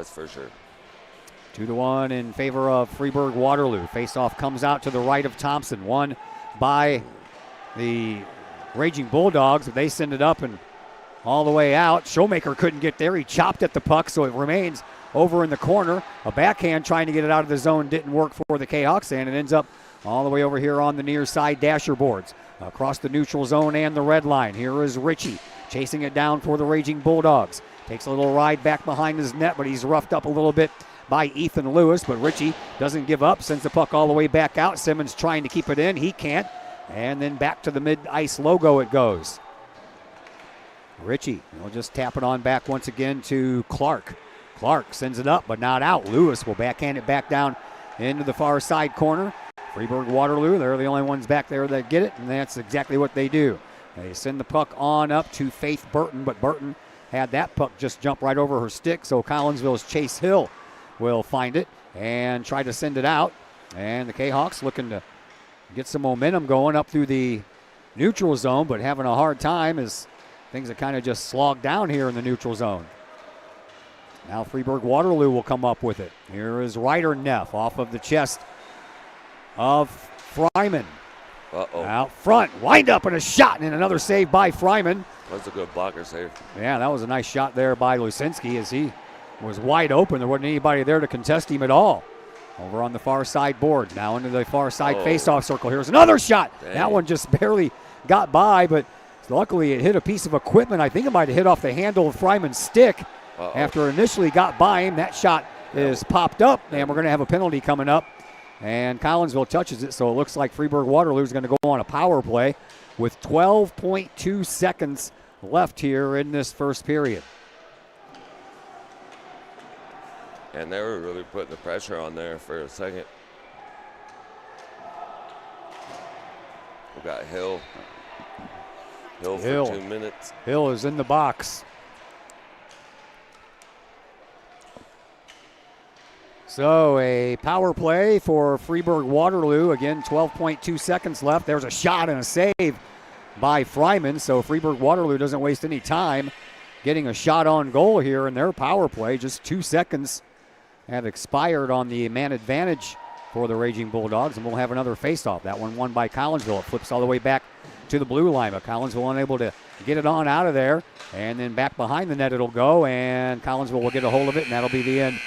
for sure. 2-1 in favor of Freeburg Waterloo. Faceoff comes out to the right of Thompson. Won by the Raging Bulldogs. They send it up and all the way out. Showmaker couldn't get there. He chopped at the puck, so it remains over in the corner. A backhand trying to get it out of the zone didn't work for the Kahawks, and it ends up all the way over here on the near side dasher boards. Across the neutral zone and the red line. Here is Ritchie chasing it down for the Raging Bulldogs. Takes a little ride back behind his net, but he's roughed up a little bit by Ethan Lewis. But Ritchie doesn't give up, sends the puck all the way back out. Simmons trying to keep it in. He can't. And then back to the mid-ice logo it goes. Ritchie will just tap it on back once again to Clark. Clark sends it up, but not out. Lewis will backhand it back down into the far side corner. Freeburg Waterloo, they're the only ones back there that get it, and that's exactly what they do. They send the puck on up to Faith Burton, but Burton had that puck just jump right over her stick, so Collinsville's Chase Hill will find it and try to send it out. And the Kahawks looking to get some momentum going up through the neutral zone, but having a hard time as things are kind of just slogged down here in the neutral zone. Now Freeburg Waterloo will come up with it. Here is Ryder Neff off of the chest of Fryman. Out front, wind up and a shot, and another save by Fryman. That's a good blocker save. Yeah, that was a nice shot there by Lucinski as he was wide open. There wasn't anybody there to contest him at all. Over on the far side board, now into the far side face-off circle. Here's another shot. Dang. That one just barely got by, but luckily it hit a piece of equipment. I think it might have hit off the handle of Fryman's stick. After it initially got by him. That shot is popped up, and we're going to have a penalty coming up. And Collinsville touches it, so it looks like Freeburg Waterloo is going to go on a power play with 12.2 seconds left here in this first period. And they were really putting the pressure on there for a second. We got Hill. Hill for 2 minutes. Hill is in the box. So a power play for Freeburg Waterloo. Again, 12.2 seconds left. There's a shot and a save by Fryman. So Freeburg Waterloo doesn't waste any time getting a shot on goal here in their power play. Just 2 seconds have expired on the man advantage for the Raging Bulldogs, and we'll have another faceoff. That one won by Collinsville. It flips all the way back to the blue line, but Collinsville unable to get it on out of there. And then back behind the net it'll go, and Collinsville will get a hold of it, and that'll be the end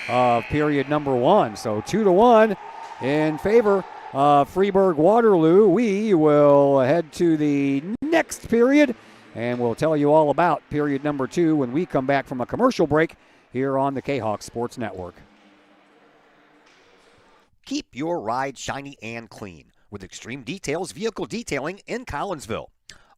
of period number one. So 2-1 in favor of Freeburg Waterloo. We will head to the next period, and we'll tell you all about period number two when we come back from a commercial break here on the Kahok Sports Network. Keep your ride shiny and clean with Extreme Details Vehicle Detailing in Collinsville.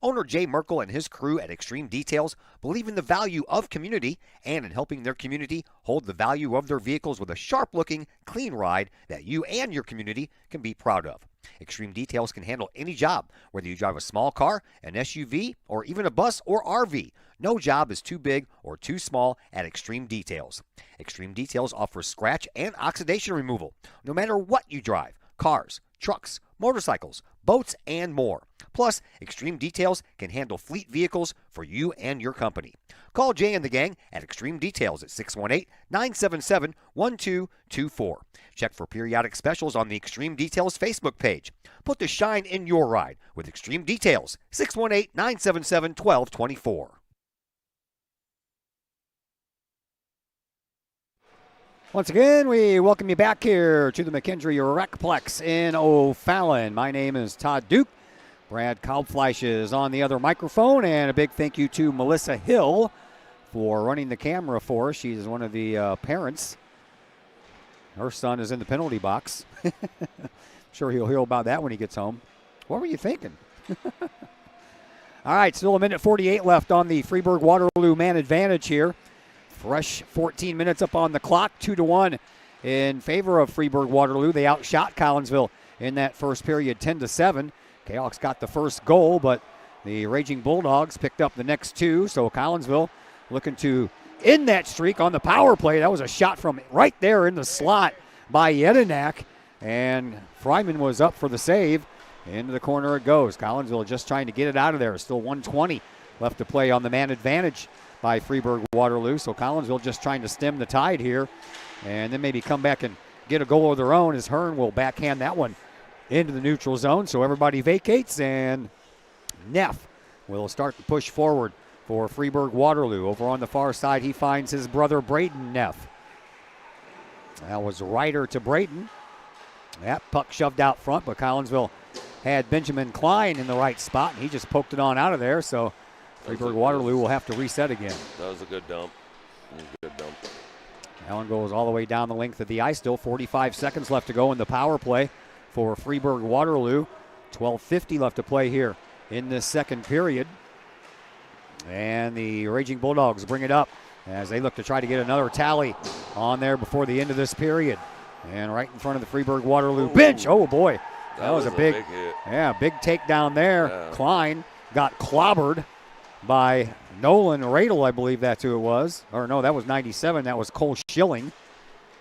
Owner Jay Merkel and his crew at Extreme Details believe in the value of community and in helping their community hold the value of their vehicles with a sharp-looking, clean ride that you and your community can be proud of. Extreme Details can handle any job, whether you drive a small car, an SUV, or even a bus or RV. No job is too big or too small at Extreme Details. Extreme Details offers scratch and oxidation removal, no matter what you drive: cars, trucks, motorcycles, boats, and more. Plus, Extreme Details can handle fleet vehicles for you and your company. Call Jay and the gang at Extreme Details at 618-977-1224. Check for periodic specials on the Extreme Details Facebook page. Put the shine in your ride with Extreme Details, 618-977-1224. Once again, we welcome you back here to the McKendree Recplex in O'Fallon. My name is Todd Duke. Brad Kalbfleisch is on the other microphone, and a big thank you to Melissa Hill for running the camera for us. She's one of the parents. Her son is in the penalty box. I'm sure he'll hear about that when he gets home. What were you thinking? All right, still a minute 48 left on the Freeburg Waterloo man advantage here. Fresh 14 minutes up on the clock, 2-1 in favor of Freeburg Waterloo. They outshot Collinsville in that first period, 10-7. Kahok's got the first goal, but the Raging Bulldogs picked up the next two. So Collinsville looking to end that streak on the power play. That was a shot from right there in the slot by Yedinak, and Fryman was up for the save. Into the corner it goes. Collinsville just trying to get it out of there. Still 1:20 left to play on the man advantage by Freeburg Waterloo. So Collinsville just trying to stem the tide here and then maybe come back and get a goal of their own, as Hearn will backhand that one into the neutral zone. So everybody vacates, and Neff will start to push forward for Freeburg Waterloo. Over on the far side, he finds his brother Braden Neff. That was Ryder to Braden. That puck shoved out front, but Collinsville had Benjamin Klein in the right spot, and he just poked it on out of there. So Freeburg Waterloo will have to reset again. That was a good dump. Good dump. That one goes all the way down the length of the ice. Still 45 seconds left to go in the power play for Freeburg Waterloo. 12:50 left to play here in this second period. And the Raging Bulldogs bring it up as they look to try to get another tally on there before the end of this period. And right in front of the Freeburg Waterloo bench. Oh, boy. That was a big hit. Yeah, big takedown there. Yeah. Klein got clobbered by Nolan Radel, I believe that's who it was. Or no, that was 97. That was Cole Schilling.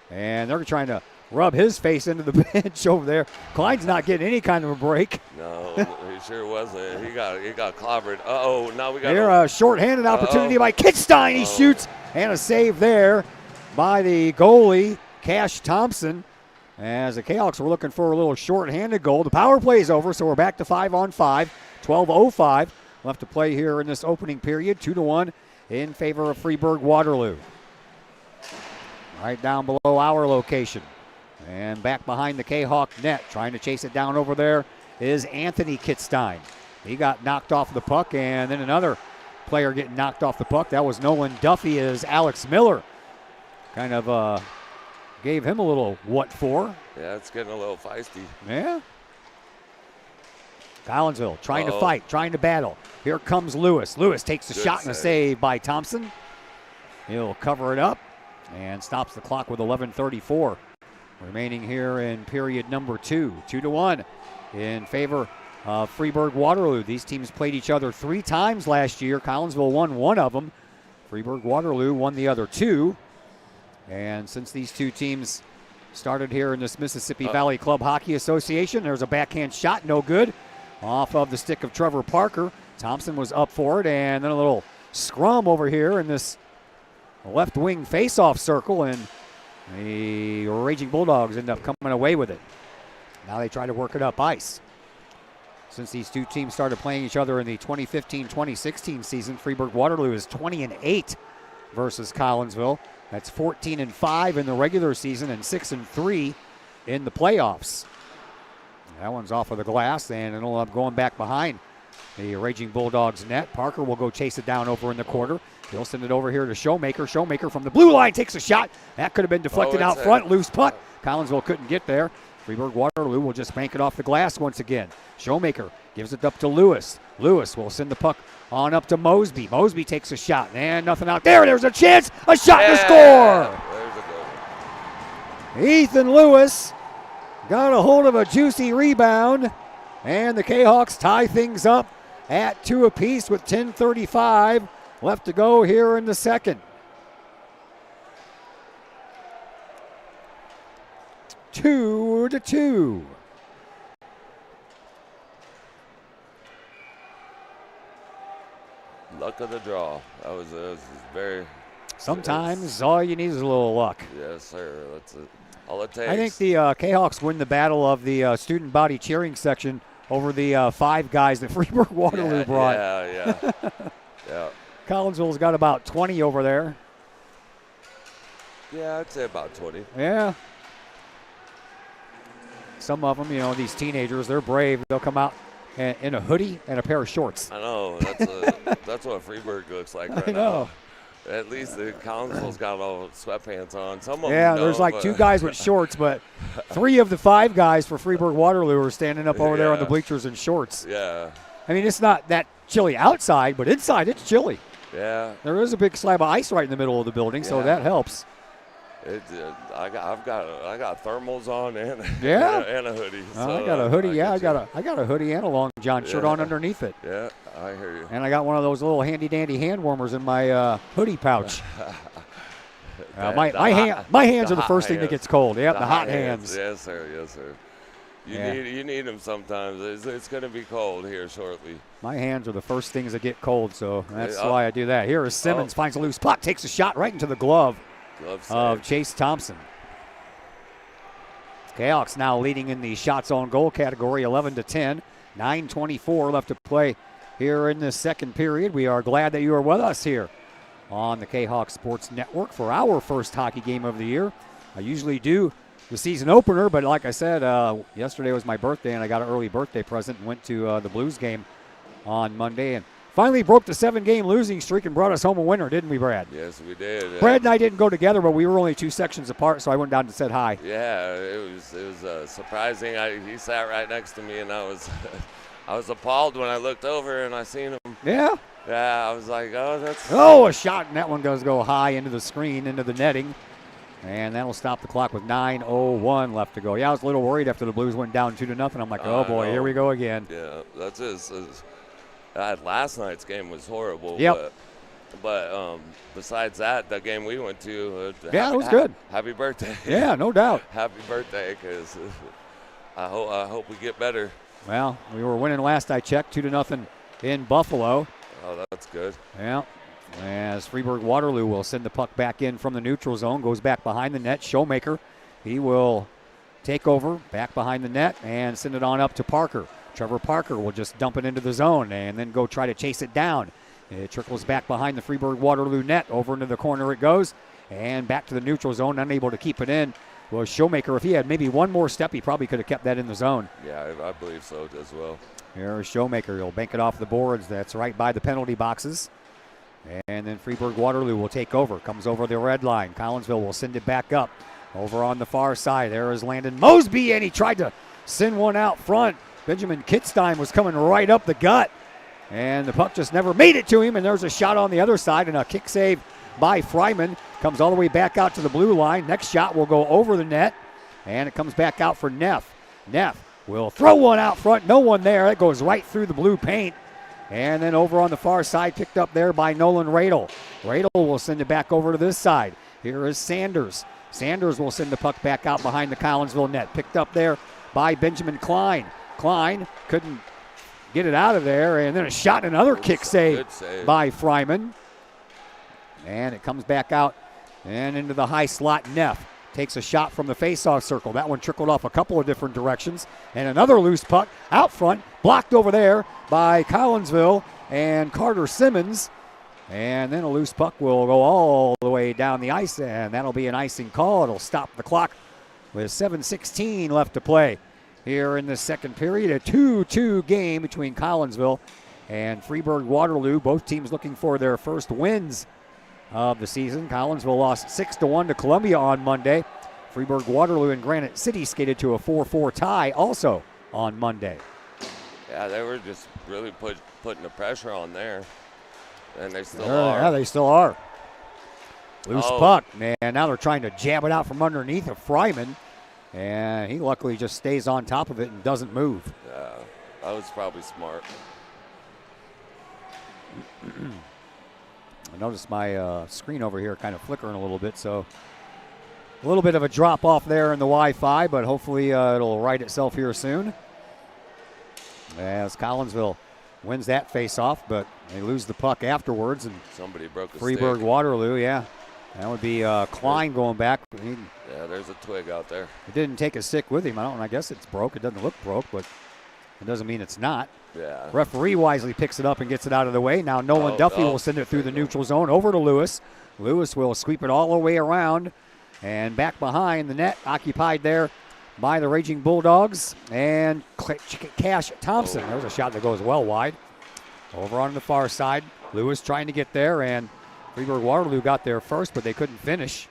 And they're trying to rub his face into the bench over there. Klein's not getting any kind of a break. No, he sure wasn't. He got clobbered. Uh-oh, now we got a shorthanded opportunity by Kittstein. He shoots, and a save there by the goalie, Cash Thompson. As the Kahawks were looking for a little shorthanded goal. The power play is over, so we're back to 5-on-5. 12:05 left to play here in this opening period. 2-1 in favor of Freeburg Waterloo. Right down below our location. And back behind the Kahawk net, trying to chase it down over there, is Anthony Kittstein. He got knocked off the puck, and then another player getting knocked off the puck. That was Nolan Duffy, as Alex Miller kind of gave him a little what for. Yeah, it's getting a little feisty. Yeah. Collinsville trying to fight, trying to battle. Here comes Lewis. Lewis takes a shot and a save by Thompson. He'll cover it up and stops the clock with 11:34 remaining here in period number 2. 2-1 in favor of Freeburg Waterloo. These teams played each other 3 times last year. Collinsville won one of them. Freeburg Waterloo won the other 2. And since these two teams started here in this Mississippi Valley Club Hockey Association, there's a backhand shot, no good, off of the stick of Trevor Parker. Thompson was up for it, and then a little scrum over here in this left wing face-off circle, and the Raging Bulldogs end up coming away with it. Now they try to work it up ice. Since these two teams started playing each other in the 2015-2016 season, Freeburg Waterloo is 20-8 versus Collinsville. That's 14-5 in the regular season and 6-3 in the playoffs. That one's off of the glass, and it'll end up going back behind the Raging Bulldogs net. Parker will go chase it down over in the quarter. He'll send it over here to Showmaker. Showmaker from the blue line takes a shot. That could have been deflected out front. Loose puck. Collinsville couldn't get there. Freeburg Waterloo will just bank it off the glass once again. Showmaker gives it up to Lewis. Lewis will send the puck on up to Mosby. Mosby takes a shot, and nothing out there. There's a chance, a shot to score. There's a goal. Ethan Lewis got a hold of a juicy rebound, and the Kahawks tie things up at 2 apiece with 10:35 left to go here in the second. 2-2. Luck of the draw. That was very. Sometimes all you need is a little luck. Yes, sir. That's it. All it takes. I think the Kahawks win the battle of the student body cheering section over the 5 guys that Freeburg Waterloo brought. Yeah. Yeah. Collinsville's got about 20 over there. Yeah, I'd say about 20. Yeah. Some of them, these teenagers, they're brave. They'll come out in a hoodie and a pair of shorts. I know. That's what Freeburg looks like right I know. now. At least the Collinsville's got all sweatpants on. Some of Yeah, them there's don't, like 2 guys with shorts, but 3 of the 5 guys for Freeburg Waterloo are standing up over there on the bleachers in shorts. Yeah. I mean, it's not that chilly outside, but inside it's chilly. Yeah. There is a big slab of ice right in the middle of the building, so that helps. I got thermals on and and a hoodie. So I got a hoodie. I got a hoodie and a long john shirt on underneath it. Yeah, I hear you. And I got one of those little handy dandy hand warmers in my hoodie pouch. My hands are the first thing that gets cold. Yep, the hot hands. Yes, sir. Yes, sir. You need them sometimes. It's going to be cold here shortly. My hands are the first things that get cold, so that's why I do that. Here is Simmons, finds a loose puck, takes a shot right into the glove of Chase Thompson. Kahawks now leading in the shots on goal category, 11-10. 9:24 left to play here in the second period. We are glad that you are with us here on the Kahawk Sports Network for our first hockey game of the year. I usually do the season opener, but like I said, yesterday was my birthday, and I got an early birthday present and went to the Blues game on Monday and finally broke the 7-game losing streak and brought us home a winner, didn't we, Brad? Yes, we did. Brad and I didn't go together, but we were only 2 sections apart, so I went down and said hi. Yeah, it was surprising. He sat right next to me, and I was appalled when I looked over and I seen him. Yeah? Yeah, I was like, that's... Oh, a shot, and that one does go high into the screen, into the netting. And that'll stop the clock with 9:01 left to go. Yeah, I was a little worried after the Blues went down 2-0. I'm like, oh, boy, here we go again. Yeah, that's his last night's game was horrible. Yep. But besides that, the game we went to, it was good. Happy birthday. Yeah, no doubt. Happy birthday, because I hope we get better. Well, we were winning last I checked, 2-0 in Buffalo. Oh, that's good. Yeah. As Freeburg Waterloo will send the puck back in from the neutral zone, goes back behind the net. Showmaker, he will take over back behind the net and send it on up to Parker. Trevor Parker will just dump it into the zone and then go try to chase it down. It trickles back behind the Freeburg Waterloo net. Over into the corner it goes. And back to the neutral zone, unable to keep it in. Well, Showmaker, if he had maybe one more step, he probably could have kept that in the zone. Yeah, I believe so as well. Here's Showmaker. He'll bank it off the boards. That's right by the penalty boxes. And then Freeburg Waterloo will take over. Comes over the red line. Collinsville will send it back up. Over on the far side, there is Landon Mosby, and he tried to send one out front. Benjamin Kitstein was coming right up the gut, and the puck just never made it to him, and there's a shot on the other side, and a kick save by Fryman. Comes all the way back out to the blue line. Next shot will go over the net, and it comes back out for Neff. Neff will throw one out front. No one there. It goes right through the blue paint. And then over on the far side, picked up there by Nolan Radel. Radel will send it back over to this side. Here is Sanders. Sanders will send the puck back out behind the Collinsville net. Picked up there by Benjamin Klein. Klein couldn't get it out of there. And then a shot, another kick save by Fryman. And it comes back out and into the high slot. Neff takes a shot from the faceoff circle. That one trickled off a couple of different directions. And another loose puck out front, blocked over there by Collinsville and Carter Simmons. And then a loose puck will go all the way down the ice, and that'll be an icing call. It'll stop the clock with 7:16 left to play here in the second period. A 2-2 game between Collinsville and Freeburg Waterloo. Both teams looking for their first wins of the season. Collinsville lost 6-1 to Columbia on Monday. Freeburg, Waterloo, and Granite City skated to a 4-4 tie also on Monday. Yeah, they were just really putting the pressure on there, and they still are. Yeah, they still are. Loose Oh. puck, man. Now they're trying to jab it out from underneath of Fryman, and he luckily just stays on top of it and doesn't move. Yeah, that was probably smart. I noticed my screen over here kind of flickering a little bit, so a little bit of a drop off there in the Wi-Fi, but hopefully it'll right itself here soon. As Collinsville wins that face-off, but they lose the puck afterwards. And somebody broke a Freeburg, stick. Waterloo, yeah. That would be Klein going back. Yeah, there's a twig out there. He didn't take a stick with him. I guess it's broke. It doesn't look broke, but it doesn't mean it's not. Yeah. Referee wisely picks it up and gets it out of the way. Now Nolan Duffy will send it through the neutral zone over to Lewis. Lewis will sweep it all the way around and back behind the net, occupied there by the Raging Bulldogs. And Cash Thompson. There's a shot that goes well wide. Over on the far side. Lewis trying to get there, and Freeburg Waterloo got there first, but they couldn't finish.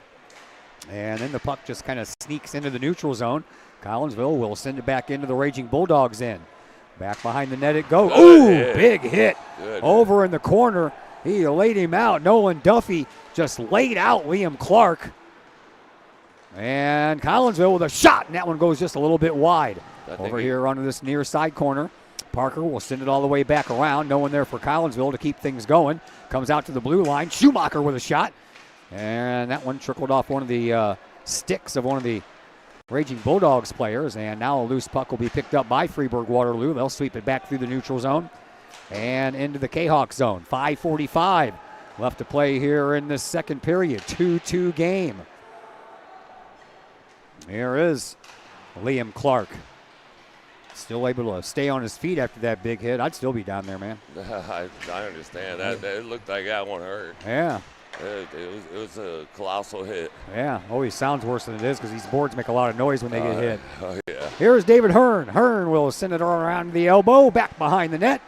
And then the puck just kind of sneaks into the neutral zone. Collinsville will send it back into the Raging Bulldogs end. Back behind the net it goes. Ooh, big hit. Over in the corner. He laid him out. Nolan Duffy just laid out Liam Clark. And Collinsville with a shot, and that one goes just a little bit wide. Over here onto this near side corner. Parker will send it all the way back around. No one there for Collinsville to keep things going. Comes out to the blue line. Schumacher with a shot. And that one trickled off one of the sticks of one of the Raging Bulldogs players. And now a loose puck will be picked up by Freeburg Waterloo. They'll sweep it back through the neutral zone and into the Kahok zone. 5:45 left to play here in this second period. 2-2 game. Here is Liam Clark. Still able to stay on his feet after that big hit. I'd still be down there, man. I understand. That it looked like that one hurt. Yeah. It was a colossal hit. Yeah, always sounds worse than it is because these boards make a lot of noise when they get hit. Oh, yeah. Here's David Hearn. Hearn will send it around the elbow, back behind the net,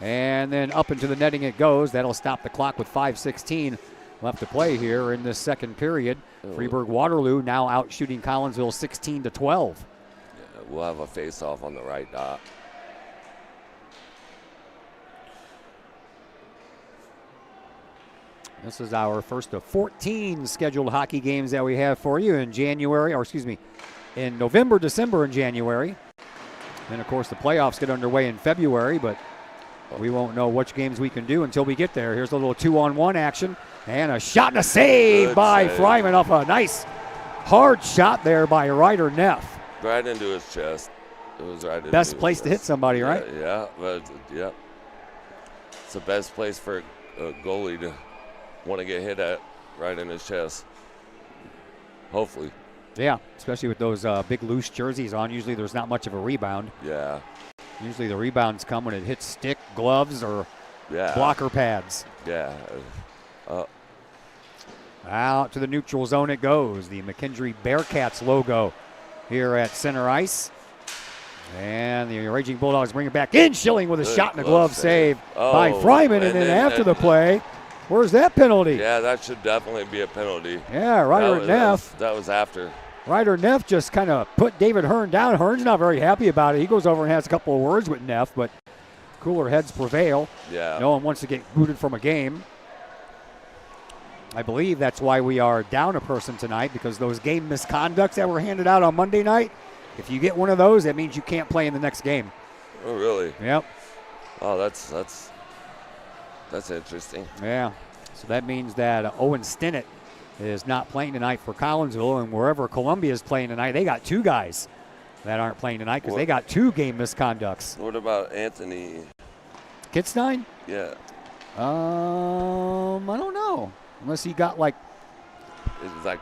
and then up into the netting it goes. That'll stop the clock with 5:16 left to play here in this second period. Freeburg Waterloo now out shooting Collinsville 16-12. Yeah, we'll have a face-off on the right dot. This is our first of 14 scheduled hockey games that we have for you in in November, December, and January. Then, of course, the playoffs get underway in February, but we won't know which games we can do until we get there. Here's a little 2-on-1 action, and a shot and a save Good by save. Fryman off a nice hard shot there by Ryder Neff. Right into his chest. It was right into Best his place to hit chest. somebody, right? Yeah, yeah. It's the best place for a goalie to want to get hit at, right in his chest. Hopefully. Yeah, especially with those big loose jerseys on. Usually there's not much of a rebound. Yeah. Usually the rebounds come when it hits stick, gloves, or Yeah. blocker pads. Yeah. Out to the neutral zone it goes. The McKendree Bearcats logo here at center ice. And the Raging Bulldogs bring it back in. Schilling with a Good shot and a glove save by Oh, Fryman. And then after the play, where's that penalty? Yeah, that should definitely be a penalty. Yeah, Ryder Neff. That was after. Ryder Neff just kind of put David Hearn down. Hearn's not very happy about it. He goes over and has a couple of words with Neff, but cooler heads prevail. Yeah. No one wants to get booted from a game. I believe that's why we are down a person tonight, because those game misconducts that were handed out on Monday night, if you get one of those, that means you can't play in the next game. Oh, really? Yep. Oh, that's interesting. Yeah. So that means that Owen Stinnett is not playing tonight for Collinsville, and wherever Columbia is playing tonight, they got two guys that aren't playing tonight because they got two game misconducts. What about Anthony Kitstein? Yeah. I don't know. Unless he got like It's like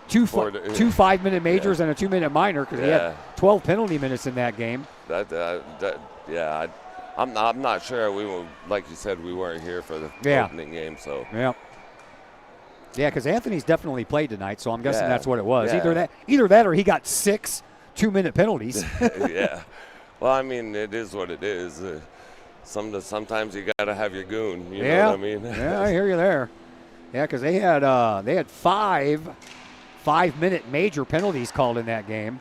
two 5-minute majors Yeah. and a 2-minute minor, because he Yeah. had 12 penalty minutes in that game. I'm not sure. We were, like you said, we weren't here for the opening game, so. Yeah. Yeah, because Anthony's definitely played tonight, so I'm guessing Yeah. that's what it was. Yeah. Either that or he got 6 2-minute penalties. Yeah. Well, I mean, it is what it is. Sometimes you got to have your goon. You know what I mean? Yeah, I hear you there. Yeah, because they had 5 5-minute major penalties called in that game.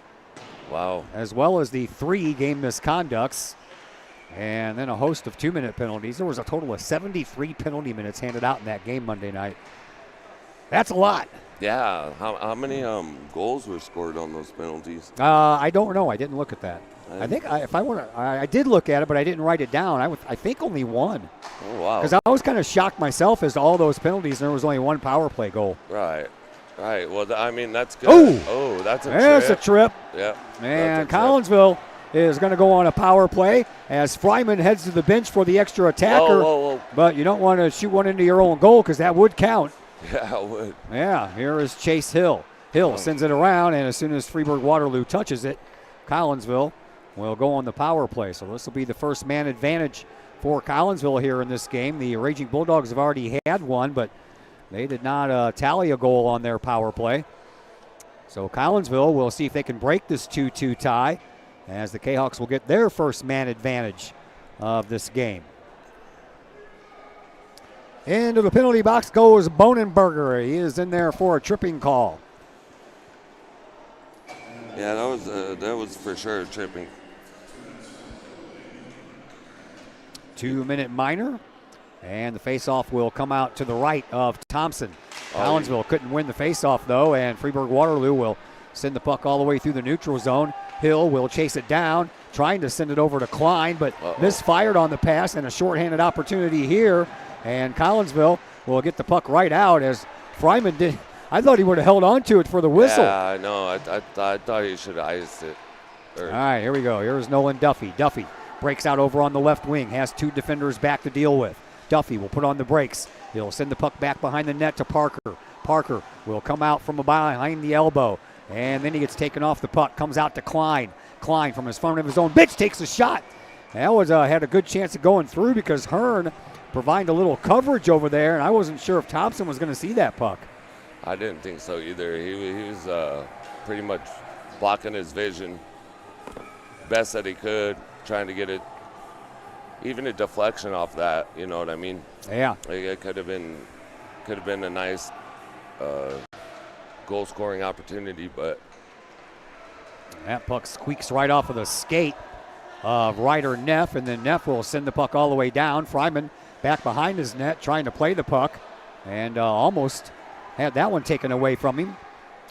Wow. As well as the 3 game misconducts. And then a host of 2-minute penalties. There was a total of 73 penalty minutes handed out in that game Monday night. That's a lot. Yeah. How many goals were scored on those penalties? I don't know. I didn't look at that. I think I did look at it, but I didn't write it down. I think only 1. Oh, wow. Because I was kind of shocked myself as to all those penalties, and there was only 1 power play goal. Right. Well, I mean, that's good. Oh, that's a there's trip. a trip. Yep. And Collinsville is going to go on a power play as Fryman heads to the bench for the extra attacker. Whoa. But you don't want to shoot one into your own goal because that would count. Yeah, it would. Yeah, here is Chase Hill. Hill sends it around, and as soon as Freeburg Waterloo touches it, Collinsville will go on the power play. So this will be the first man advantage for Collinsville here in this game. The Raging Bulldogs have already had one, but they did not tally a goal on their power play. So Collinsville will see if they can break this 2-2 tie as the Kahawks will get their first man advantage of this game. Into the penalty box goes Bonenberger. He is in there for a tripping call. Yeah, that was for sure tripping. 2-minute minor. And the faceoff will come out to the right of Thompson. Collinsville couldn't win the faceoff, though, and Freeburg Waterloo will send the puck all the way through the neutral zone. Hill will chase it down, trying to send it over to Klein, but misfired on the pass, and a shorthanded opportunity here. And Collinsville will get the puck right out as Fryman did. I thought he would have held on to it for the whistle. Yeah, I know. I thought he should have iced it. All right, here we go. Here's Nolan Duffy. Duffy breaks out over on the left wing, has 2 defenders back to deal with. Duffy will put on the brakes. He'll send the puck back behind the net to Parker. Parker will come out from behind the elbow, and then he gets taken off the puck, comes out to Klein. Klein from his front of his own bench takes a shot. That was had a good chance of going through because Hearn provided a little coverage over there, and I wasn't sure if Thompson was going to see that puck. I didn't think so either. He was pretty much blocking his vision best that he could, trying to get it, even a deflection off that. You know what I mean? Yeah. It could have been a nice goal scoring opportunity, but that puck squeaks right off of the skate of Ryder Neff, and then Neff will send the puck all the way down. Fryman back behind his net trying to play the puck, and almost had that one taken away from him.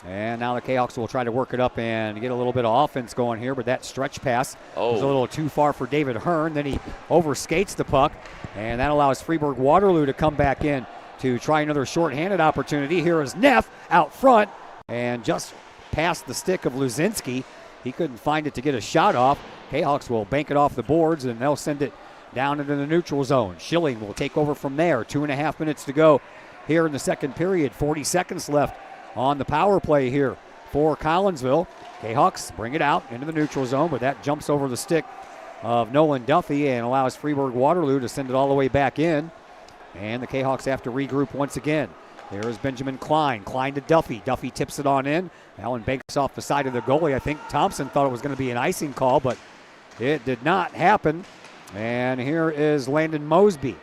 And now the Kahawks will try to work it up and get a little bit of offense going here, but that stretch pass was a little too far for David Hearn. Then he overskates the puck, and that allows Freeburg Waterloo to come back in to try another shorthanded opportunity. Here is Neff out front, and just past the stick of Luzinski. He couldn't find it to get a shot off. Kahawks will bank it off the boards, and they'll send it down into the neutral zone. Schilling will take over from there. 2.5 minutes to go here in the second period. 40 seconds left on the power play here for Collinsville. Kahawks bring it out into the neutral zone, but that jumps over the stick of Nolan Duffy and allows Freeburg Waterloo to send it all the way back in. And the Kahawks have to regroup once again. There is Benjamin Klein. Klein to Duffy. Duffy tips it on in. Allen banks off the side of the goalie. I think Thompson thought it was going to be an icing call, but it did not happen. And here is Landon Mosby.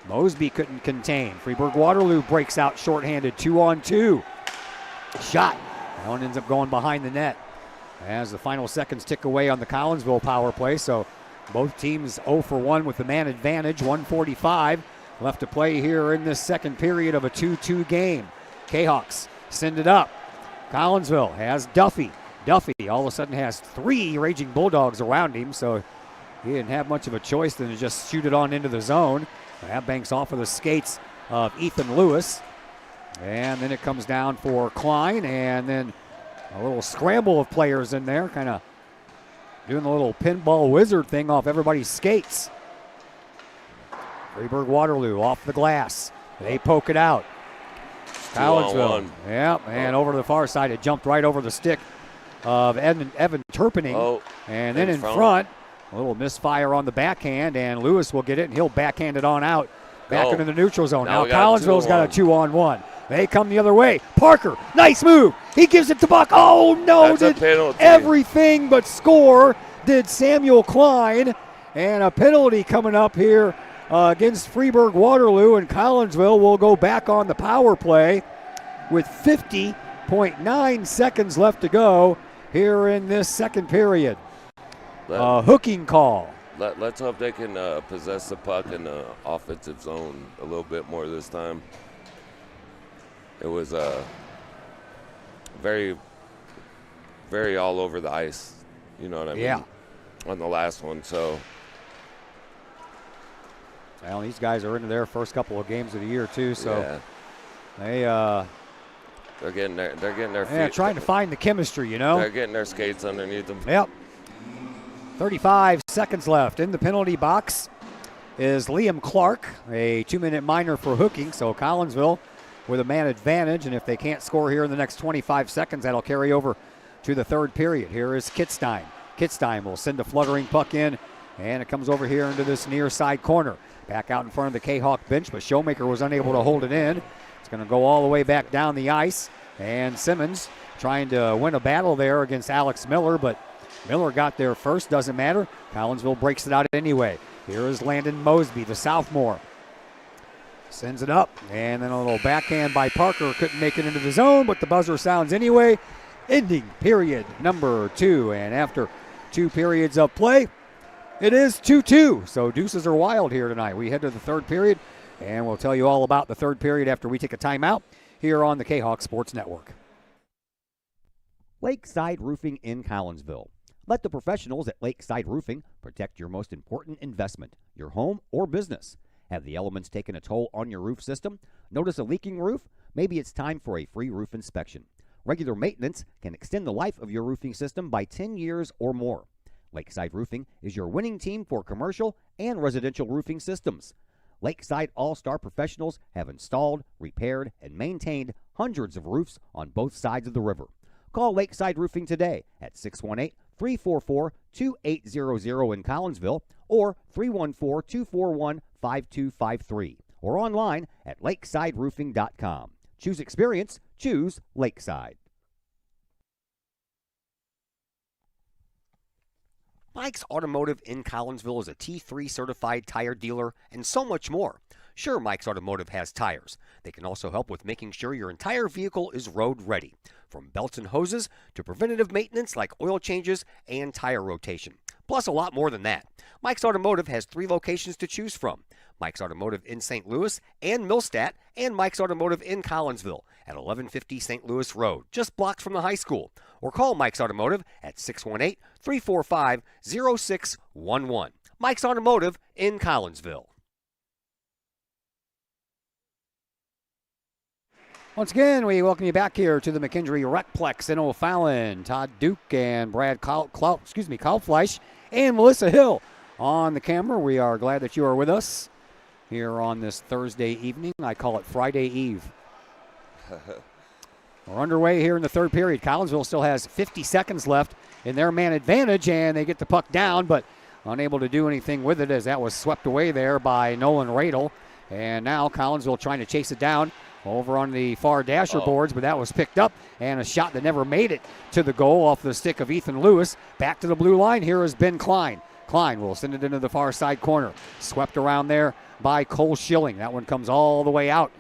Mosby couldn't contain. Freeburg Waterloo breaks out shorthanded, 2-on-2. Shot. That one ends up going behind the net as the final seconds tick away on the Collinsville power play. So both teams 0 for 1 with the man advantage. 1:45 left to play here in this second period of a 2-2 game. Kahawks send it up. Collinsville has Duffy. Duffy all of a sudden has 3 Raging Bulldogs around him, so he didn't have much of a choice than to just shoot it on into the zone. That banks off of the skates of Ethan Lewis. And then it comes down for Klein, and then a little scramble of players in there, kind of doing the little pinball wizard thing off everybody's skates. Freeburg Waterloo off the glass. They poke it out. Collinsville. Yep, and over to the far side, it jumped right over the stick of Evan Turpening. And then in front, a little misfire on the backhand, and Lewis will get it, and he'll backhand it on out back into the neutral zone. Now Collinsville's got a 2-on-1. They come the other way. Parker, nice move. He gives it to Buck. Oh, no. That's a penalty. Everything but score did Samuel Klein. And a penalty coming up here against Freeburg Waterloo, and Collinsville will go back on the power play with 50 8.9 seconds left to go here in this second period. Hooking call. Let's hope they can possess the puck in the offensive zone a little bit more this time. It was very, very all over the ice. You know what I mean? Yeah. On the last one, so. Well, these guys are into their first couple of games of the year too, so yeah. They're getting their feet. Yeah, trying to find the chemistry, you know. They're getting their skates underneath them. Yep. 35 seconds left. In the penalty box is Liam Clark, a 2-minute minor for hooking. So Collinsville with a man advantage, and if they can't score here in the next 25 seconds, that'll carry over to the third period. Here is Kitstein. Kitstein will send a fluttering puck in, and it comes over here into this near side corner. Back out in front of the Kahok bench, but Showmaker was unable to hold it in. It's going to go all the way back down the ice, and Simmons trying to win a battle there against Alex Miller, but Miller got there first, doesn't matter. Collinsville breaks it out anyway. Here is Landon Mosby, the sophomore. Sends it up, and then a little backhand by Parker. Couldn't make it into the zone, but the buzzer sounds anyway. Ending period number 2, and after 2 periods of play, it is 2-2. So deuces are wild here tonight. We head to the third period, and we'll tell you all about the third period after we take a timeout here on the Kahok Sports Network. Lakeside Roofing in Collinsville. Let the professionals at Lakeside Roofing protect your most important investment, your home or business. Have the elements taken a toll on your roof system? Notice a leaking roof? Maybe it's time for a free roof inspection. Regular maintenance can extend the life of your roofing system by 10 years or more. Lakeside Roofing is your winning team for commercial and residential roofing systems. Lakeside All-Star professionals have installed, repaired, and maintained hundreds of roofs on both sides of the river. Call Lakeside Roofing today at 618-344-2800 in Collinsville or 314-241-5253 or online at lakesideroofing.com. Choose experience, choose Lakeside. Mike's Automotive in Collinsville is a T3 certified tire dealer and so much more. Sure, Mike's Automotive has tires. They can also help with making sure your entire vehicle is road ready, from belts and hoses to preventative maintenance like oil changes and tire rotation. Plus a lot more than that. Mike's Automotive has 3 locations to choose from. Mike's Automotive in St. Louis and Millstadt, and Mike's Automotive in Collinsville at 1150 St. Louis Road, just blocks from the high school. Or call Mike's Automotive at 618-345-0611. Mike's Automotive in Collinsville. Once again, we welcome you back here to the McKendree Recplex in O'Fallon. Todd Duke and Brad Kaufleisch and Melissa Hill on the camera. We are glad that you are with us here on this Thursday evening. I call it Friday Eve. We're underway here in the third period. Collinsville still has 50 seconds left in their man advantage, and they get the puck down, but unable to do anything with it as that was swept away there by Nolan Radel. And now Collinsville trying to chase it down over on the far dasher boards, but that was picked up, and a shot that never made it to the goal off the stick of Ethan Lewis. Back to the blue line. Here is Ben Klein. Klein will send it into the far side corner. Swept around there by Cole Schilling. That one comes all the way out.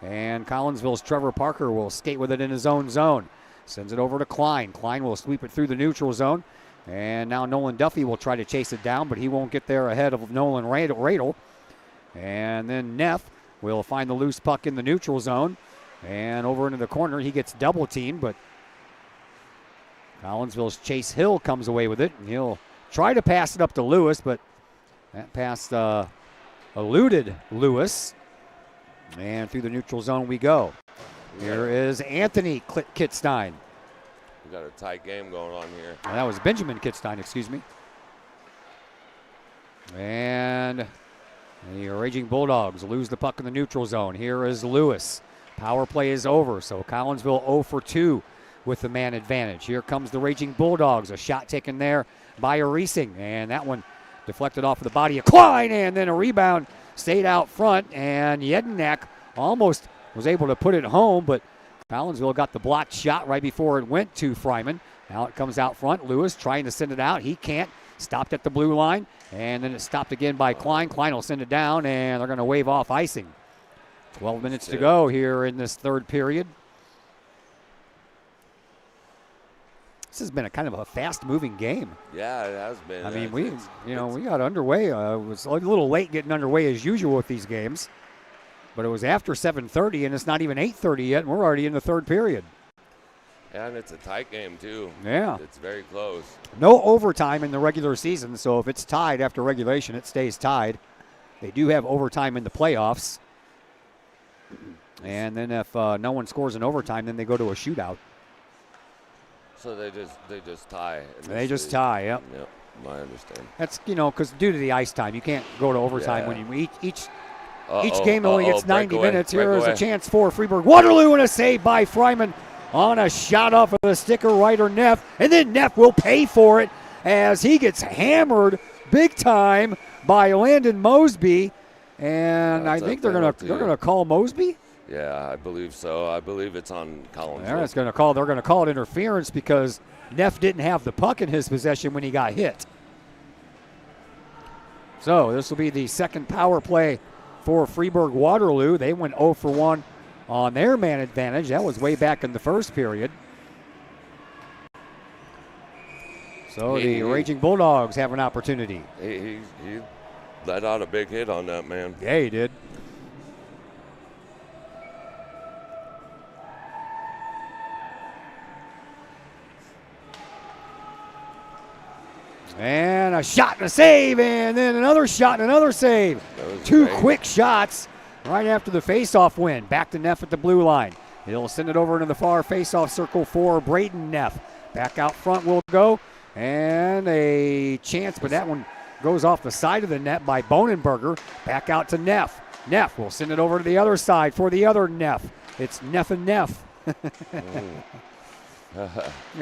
And Collinsville's Trevor Parker will skate with it in his own zone. Sends it over to Klein. Klein will sweep it through the neutral zone. And now Nolan Duffy will try to chase it down, but he won't get there ahead of Nolan Radel. And then Neff will find the loose puck in the neutral zone. And over into the corner, he gets double teamed, but Collinsville's Chase Hill comes away with it. And he'll try to pass it up to Lewis, but that pass eluded Lewis. And through the neutral zone we go. Here is Anthony Kitstein. We got a tight game going on here. Well, that was Benjamin Kitstein, excuse me. And the Raging Bulldogs lose the puck in the neutral zone. Here is Lewis. Power play is over, so Collinsville 0 for 2 with the man advantage. Here comes the Raging Bulldogs. A shot taken there by Arising, and that one deflected off of the body of Klein, and then a rebound stayed out front, and Jedinak almost was able to put it home, but Collinsville got the blocked shot right before it went to Fryman. Now it comes out front. Lewis trying to send it out. He can't. Stopped at the blue line, and then it's stopped again by Klein. Klein will send it down, and they're going to wave off icing. 12 minutes to go here in this third period. this has been a kind of a fast-moving game. Yeah, it has been. I mean, we got underway. It was a little late getting underway as usual with these games, but it was after 7:30, and it's not even 8:30 yet, and we're already in the third period. And it's a tight game, too. Yeah. It's very close. No overtime in the regular season, so if it's tied after regulation, it stays tied. They do have overtime in the playoffs. And then if no one scores in overtime, then they go to a shootout. So they just tie. They just tie, yep. Yep, I understand. That's, because due to the ice time, you can't go to overtime when you each game only gets 90 minutes. Here is a chance for Freeburg. Waterloo and a save by Fryman on a shot off of the sticker rider Neff. And then Neff will pay for it as he gets hammered big time by Landon Mosby. And I think they're gonna call Mosby. Yeah, I believe so. I believe it's on Collinsville. They're going to call it interference because Neff didn't have the puck in his possession when he got hit. So this will be the second power play for Freeburg Waterloo. They went 0 for 1 on their man advantage. That was way back in the first period. So the Raging Bulldogs have an opportunity. He let out a big hit on that man. Yeah, he did. And a shot and a save, and then another shot and another save. Two quick shots right after the faceoff win. Back to Neff at the blue line. He'll send it over into the far faceoff circle for Braden Neff. Back out front will go, and a chance, but that one goes off the side of the net by Bonenberger. Back out to Neff. Neff will send it over to the other side for the other Neff. It's Neff and Neff.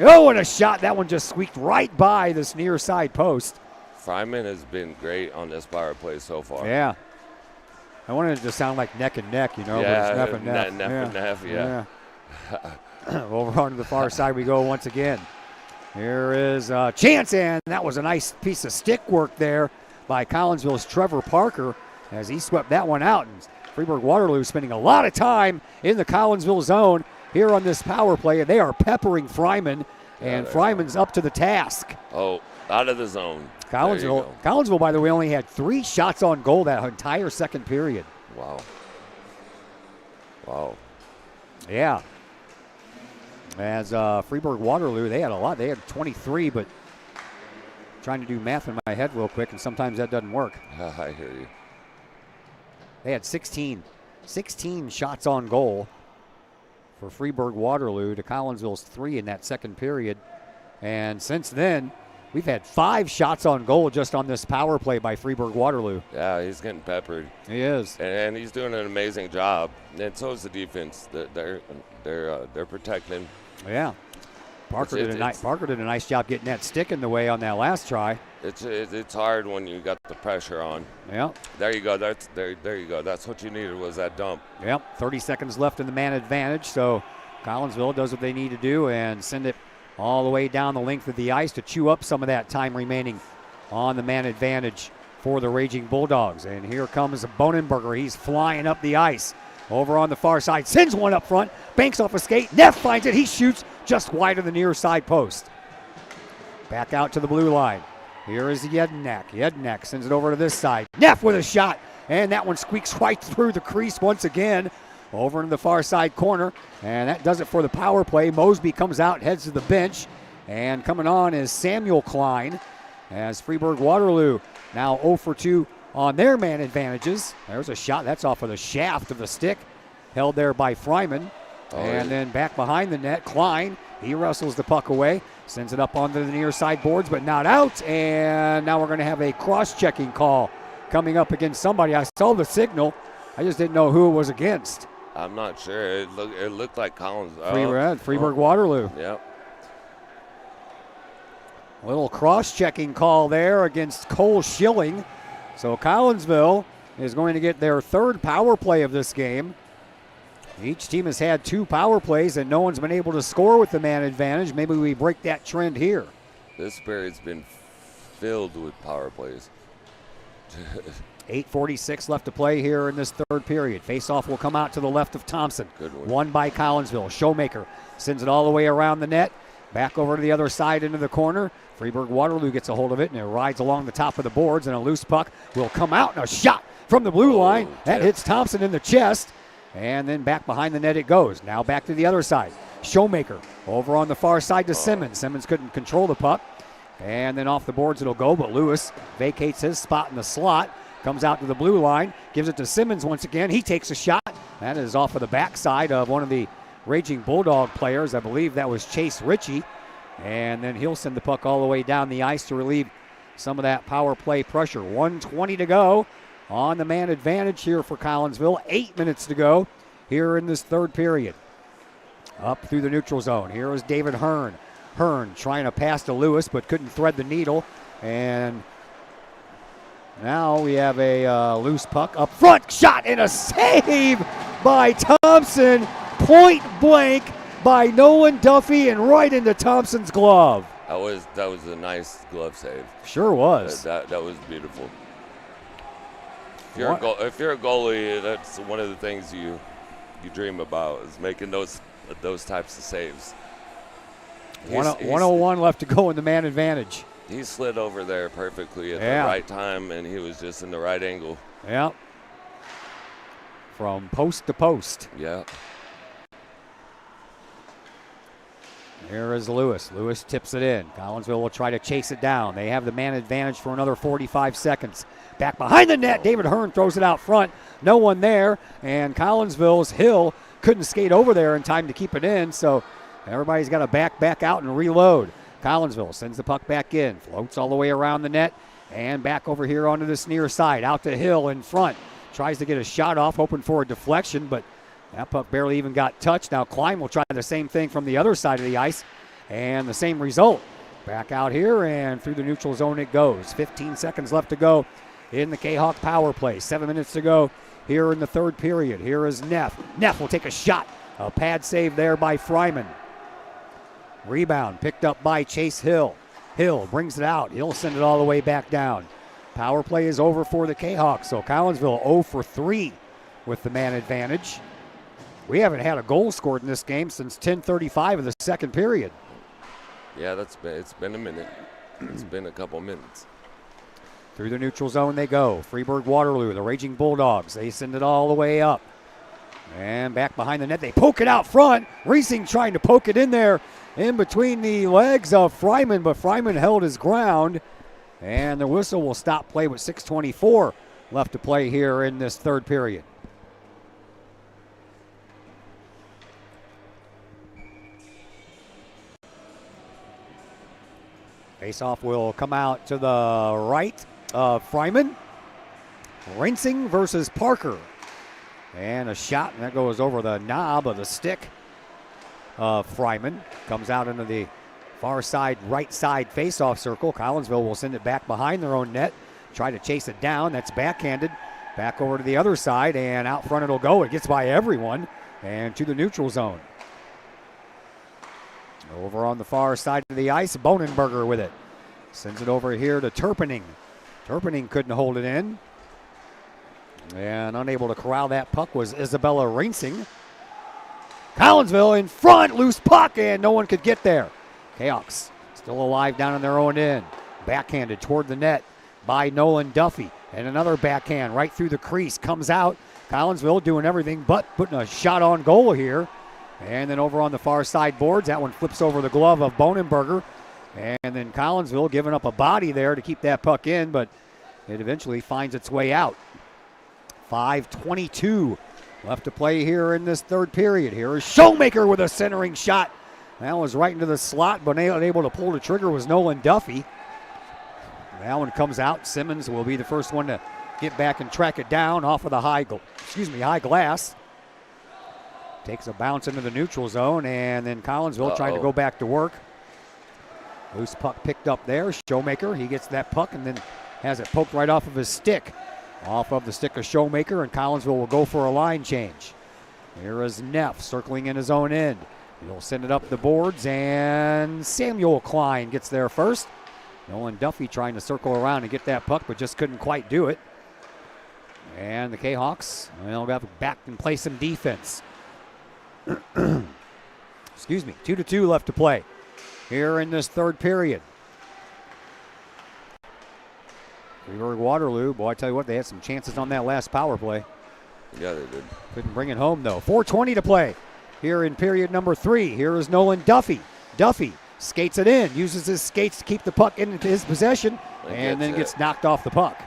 Oh, and a shot. That one just squeaked right by this near side post. Fryman has been great on this power play so far. Yeah. I wanted it to sound like neck and neck, but it's Neff and Neff. Neff and Neff, yeah. Over onto the far side we go once again. Here is a chance, and that was a nice piece of stick work there by Collinsville's Trevor Parker as he swept that one out. And Freeburg Waterloo spending a lot of time in the Collinsville zone here on this power play, and they are peppering Fryman, and Fryman's up to the task. Oh, out of the zone. Collinsville, by the way, only had 3 shots on goal that entire second period. Wow. Yeah. As Freeburg Waterloo, they had a lot. They had 23, but trying to do math in my head real quick, and sometimes that doesn't work. I hear you. They had 16 shots on goal for Freeburg Waterloo to Collinsville's 3 in that second period. And since then, we've had 5 shots on goal just on this power play by Freeburg Waterloo. Yeah, he's getting peppered. He is. And he's doing an amazing job. And so is the defense. They're protecting. Yeah. Parker did a nice job getting that stick in the way on that last try. It's hard when you got the pressure on. Yeah. There you go. There you go. That's what you needed, was that dump. Yep. 30 seconds left in the man advantage. So Collinsville does what they need to do and send it all the way down the length of the ice to chew up some of that time remaining on the man advantage for the Raging Bulldogs. And here comes Bonenberger. He's flying up the ice. Over on the far side, sends one up front, banks off a skate. Neff finds it. He shoots just wide of the near side post. Back out to the blue line. Here is Jednak. Jednak sends it over to this side. Neff with a shot, and that one squeaks right through the crease once again. Over into the far side corner, and that does it for the power play. Mosby comes out, heads to the bench, and coming on is Samuel Klein as Freeburg Waterloo now 0 for 2 on their man advantages. There's a shot. That's off of the shaft of the stick. Held there by Fryman. And then back behind the net, Klein. He wrestles the puck away. Sends it up onto the near side boards, but not out. And now we're going to have a cross-checking call coming up against somebody. I saw the signal. I just didn't know who it was against. I'm not sure. It looked like Collins. Freeburg Waterloo. Yep. A little cross-checking call there against Cole Schilling. So Collinsville is going to get their 3rd power play of this game. Each team has had 2 power plays, and no one's been able to score with the man advantage. Maybe we break that trend here. This period's been filled with power plays. 8:46 left to play here in this 3rd period. Faceoff will come out to the left of Thompson. Good one. Won by Collinsville. Showmaker sends it all the way around the net. Back over to the other side into the corner. Freeburg Waterloo gets a hold of it, and it rides along the top of the boards, and a loose puck will come out, and a shot from the blue line. That hits Thompson in the chest, and then back behind the net it goes. Now back to the other side. Showmaker over on the far side to Simmons. Simmons couldn't control the puck, and then off the boards it'll go, but Lewis vacates his spot in the slot, comes out to the blue line, gives it to Simmons once again. He takes a shot. That is off of the backside of one of the Raging Bulldog players. I believe that was Chase Ritchie. And then he'll send the puck all the way down the ice to relieve some of that power play pressure. 1:20 to go on the man advantage here for Collinsville. 8 minutes to go here in this third period. Up through the neutral zone. Here is David Hearn. Hearn trying to pass to Lewis but couldn't thread the needle. And now we have a loose puck up front. Shot and a save by Thompson. Point blank by Nolan Duffy and right into Thompson's glove. That was a nice glove save. Sure was. That was beautiful. If you're a goalie, that's one of the things you dream about, is making those types of saves. 101 left to go in the man advantage. He slid over there perfectly at the right time, and he was just in the right angle. Yeah. From post to post. Yeah. Here is Lewis. Lewis tips it in. Collinsville will try to chase it down. They have the man advantage for another 45 seconds. Back behind the net. David Hearn throws it out front. No one there. And Collinsville's Hill couldn't skate over there in time to keep it in. So everybody's got to back out and reload. Collinsville sends the puck back in. Floats all the way around the net. And back over here onto this near side. Out to Hill in front. Tries to get a shot off, hoping for a deflection, but that puck barely even got touched. Now Klein will try the same thing from the other side of the ice, and the same result. Back out here, and through the neutral zone it goes. 15 seconds left to go in the Kahok power play. 7 minutes to go here in the third period. Here is Neff. Neff will take a shot. A pad save there by Fryman. Rebound picked up by Chase Hill. Hill brings it out. He'll send it all the way back down. Power play is over for the Kahawks, so Collinsville 0 for 3 with the man advantage. We haven't had a goal scored in this game since 10:35 of the second period. Yeah, it's been a minute. It's been a couple minutes. Through the neutral zone they go. Freeburg Waterloo, the Raging Bulldogs. They send it all the way up. And back behind the net, they poke it out front. Reesing trying to poke it in there in between the legs of Fryman, but Fryman held his ground. And the whistle will stop play with 6:24 left to play here in this third period. Faceoff will come out to the right of Fryman. Rinsing versus Parker. And a shot, and that goes over the knob of the stick of Fryman. Comes out into the far side, right side faceoff circle. Collinsville will send it back behind their own net. Try to chase it down. That's backhanded. Back over to the other side, and out front it'll go. It gets by everyone and to the neutral zone. Over on the far side of the ice, Bonenberger with it. Sends it over here to Turpening. Turpening couldn't hold it in. And unable to corral that puck was Isabella Rinsing. Collinsville in front, loose puck, and no one could get there. Kahawks still alive down in their own end. Backhanded toward the net by Nolan Duffy. And another backhand right through the crease. Comes out. Collinsville doing everything but putting a shot on goal here. And then over on the far side boards, that one flips over the glove of Bonenberger. And then Collinsville giving up a body there to keep that puck in, but it eventually finds its way out. 5:22 left to play here in this third period. Here is Showmaker with a centering shot. That was right into the slot, but unable to pull the trigger was Nolan Duffy. That one comes out. Simmons will be the first one to get back and track it down off of the high glass. Takes a bounce into the neutral zone, and then Collinsville trying to go back to work. Loose puck picked up there. Showmaker, he gets that puck and then has it poked right off of his stick. Off of the stick of Showmaker, and Collinsville will go for a line change. Here is Neff circling in his own end. He'll send it up the boards, and Samuel Klein gets there first. Nolan Duffy trying to circle around and get that puck, but just couldn't quite do it. And the Kahawks, they'll have to back and play some defense. Excuse me, 2-2 left to play here in this third period. Freeburg Waterloo, boy, I tell you what, they had some chances on that last power play. Yeah, they did. Couldn't bring it home, though. 4:20 to play here in period number 3. Here is Nolan Duffy. Duffy skates it in, uses his skates to keep the puck into his possession, and then gets knocked off the puck.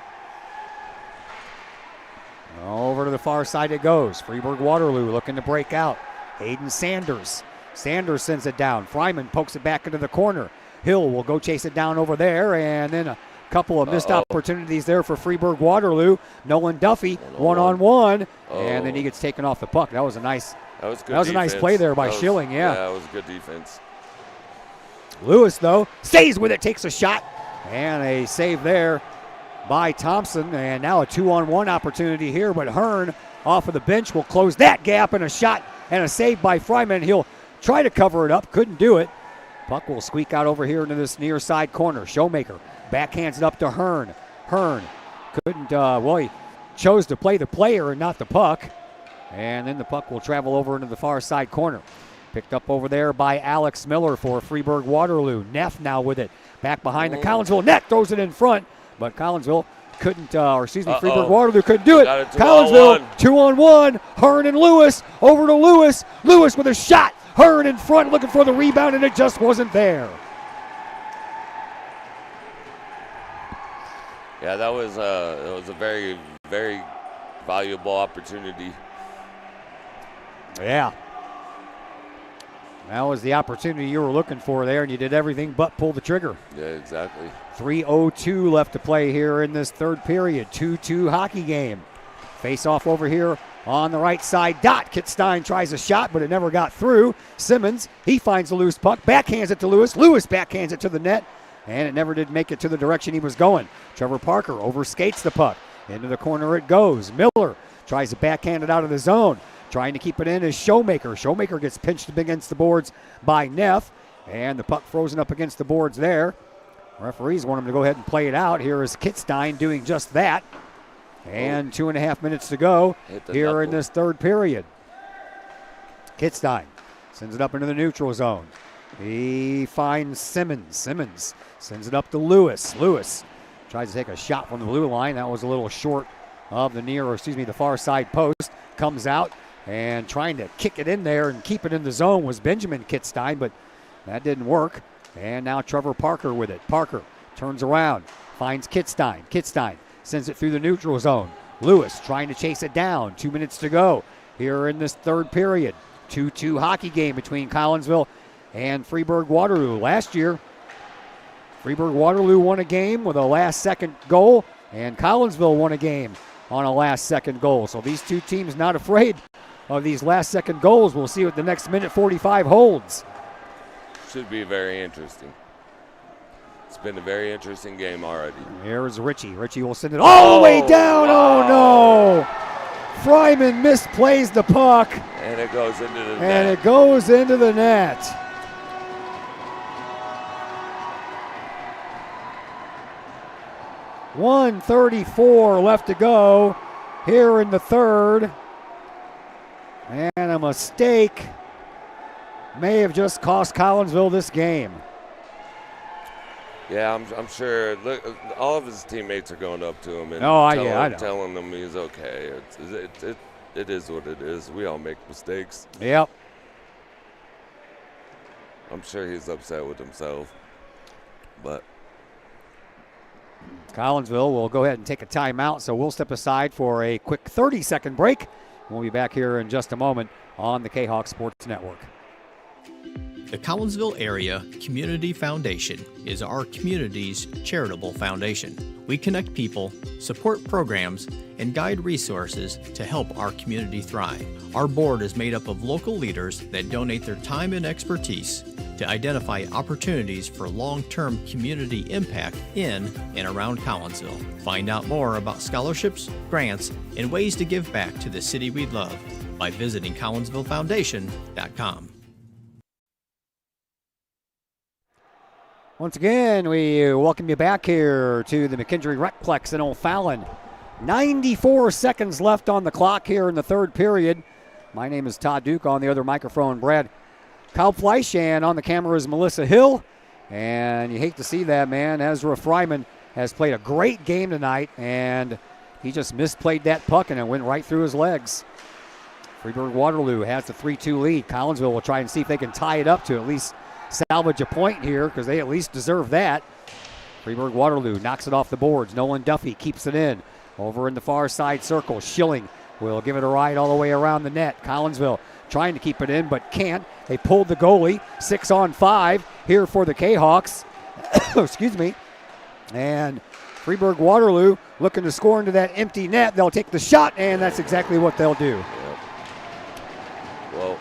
Over to the far side it goes. Freeburg Waterloo looking to break out. Hayden Sanders. Sanders sends it down. Fryman pokes it back into the corner. Hill will go chase it down over there, and then a couple of missed opportunities there for Freeburg Waterloo. Nolan Duffy one-on-one, and then he gets taken off the puck. That was a nice. That was good. That was a nice play there by Schilling. Yeah, that was good defense. Lewis though stays with it, takes a shot, and a save there by Thompson, and now a 2-on-1 opportunity here, but Hearn off of the bench will close that gap, and a shot and a save by Fryman. He'll try to cover it up, couldn't do it. Puck will squeak out over here into this near side corner. Showmaker backhands it up to Hearn. Hearn couldn't, he chose to play the player and not the puck, and then the puck will travel over into the far side corner. Picked up over there by Alex Miller for Freeburg Waterloo. Neff now with it. Back behind the Collinsville net, throws it in front. But Collinsville couldn't, Freeburg Waterloo couldn't do it. Collinsville, 2-on-1. Hearn and Lewis, over to Lewis. Lewis with a shot. Hearn in front looking for the rebound, and it just wasn't there. Yeah, that was a very, very valuable opportunity. Yeah. That was the opportunity you were looking for there, and you did everything but pull the trigger. Yeah, exactly. 3:02 left to play here in this third period. 2-2 hockey game. Face off over here on the right side. Dot. Kitstein tries a shot, but it never got through. Simmons, he finds a loose puck. Backhands it to Lewis. Lewis backhands it to the net, and it never did make it to the direction he was going. Trevor Parker overskates the puck. Into the corner it goes. Miller tries to backhand it out of the zone. Trying to keep it in is Showmaker. Showmaker gets pinched against the boards by Neff, and the puck frozen up against the boards there. Referees want him to go ahead and play it out. Here is Kitstein doing just that. And 2.5 minutes to go here in this third period. Kitstein sends it up into the neutral zone. He finds Simmons. Simmons sends it up to Lewis. Lewis tries to take a shot from the blue line. That was a little short of the far side post. Comes out. And trying to kick it in there and keep it in the zone was Benjamin Kitstein, but that didn't work. And now Trevor Parker with it. Parker turns around, finds Kitstein. Kitstein sends it through the neutral zone. Lewis trying to chase it down. 2 minutes to go here in this third period. 2-2 hockey game between Collinsville and Freeburg Waterloo. Last year, Freeburg Waterloo won a game with a last-second goal, and Collinsville won a game on a last-second goal. So these two teams not afraid of these last-second goals. We'll see what the next minute 45 holds. Should be very interesting. It's been a very interesting game already. Here's Richie. Richie will send it all the way down. Wow. Oh, no. Fryman misplays the puck. And it goes into the net. And it goes into the net. .134 left to go here in the third. And a mistake may have just cost Collinsville this game. Yeah, I'm sure. Look, all of his teammates are going up to him and telling him he's okay. It is what it is. We all make mistakes. Yep. I'm sure he's upset with himself. But Collinsville will go ahead and take a timeout, so we'll step aside for a quick 30-second break. We'll be back here in just a moment on the Kahok Sports Network. The Collinsville Area Community Foundation is our community's charitable foundation. We connect people, support programs, and guide resources to help our community thrive. Our board is made up of local leaders that donate their time and expertise to identify opportunities for long-term community impact in and around Collinsville. Find out more about scholarships, grants, and ways to give back to the city we love by visiting CollinsvilleFoundation.com. Once again, we welcome you back here to the McKendree Recplex in O'Fallon. 94 seconds left on the clock here in the third period. My name is Todd Duke. On the other microphone, Brad Kaufleisch, and on the camera is Melissa Hill. And you hate to see that, man. Ezra Fryman has played a great game tonight, and he just misplayed that puck, and it went right through his legs. Freeburg Waterloo has the 3-2 lead. Collinsville will try and see if they can tie it up to at least salvage a point here, because they at least deserve that. Freeburg Waterloo knocks it off the boards. Nolan Duffy keeps it in. Over in the far side circle, Schilling will give it a ride all the way around the net. Collinsville trying to keep it in, but can't. They pulled the goalie. 6-on-5 here for the Kahawks. Excuse me. And Freeburg Waterloo looking to score into that empty net. They'll take the shot, and that's exactly what they'll do. Yep. Well,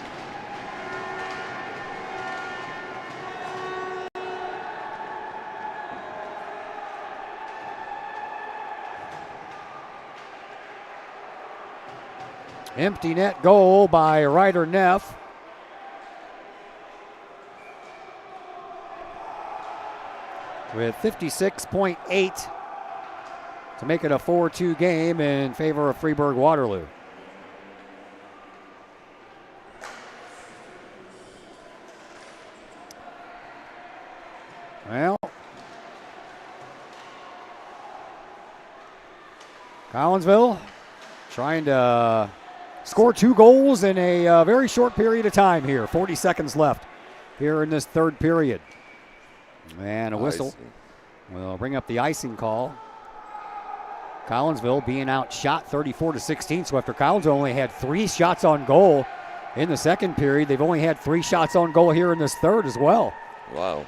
empty net goal by Ryder Neff. With 56.8 to make it a 4-2 game in favor of Freeburg Waterloo. Well, Collinsville trying to score 2 goals in a very short period of time here. 40 seconds left here in this third period. And a whistle will bring up the icing call. Collinsville being outshot 34-16. So after Collinsville only had 3 shots on goal in the second period, they've only had 3 shots on goal here in this third as well. Wow.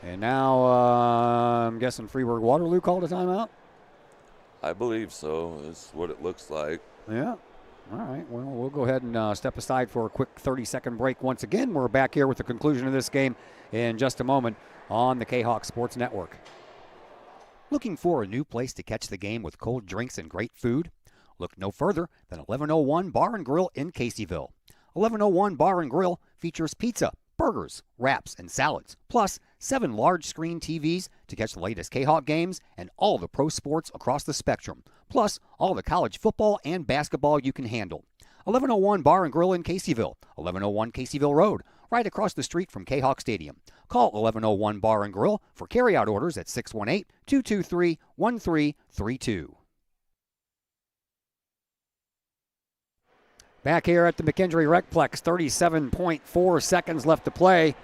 And now I'm guessing Freeburg Waterloo called a timeout? I believe so. Is what it looks like. Yeah. All right, well, we'll go ahead and step aside for a quick 30-second break. Once again, we're back here with the conclusion of this game in just a moment on the Kahok Sports Network. Looking for a new place to catch the game with cold drinks and great food? Look no further than 1101 Bar and Grill in Caseyville. 1101 Bar and Grill features pizza, burgers, wraps, and salads, plus 7 large screen TVs to catch the latest Kahawk games and all the pro sports across the spectrum, plus all the college football and basketball you can handle. 1101 Bar and Grill in Caseyville, 1101 Caseyville Road, right across the street from Kahawk Stadium. Call 1101 Bar and Grill for carryout orders at 618-223-1332. Back here at the McKendree Recplex, 37.4 seconds left to play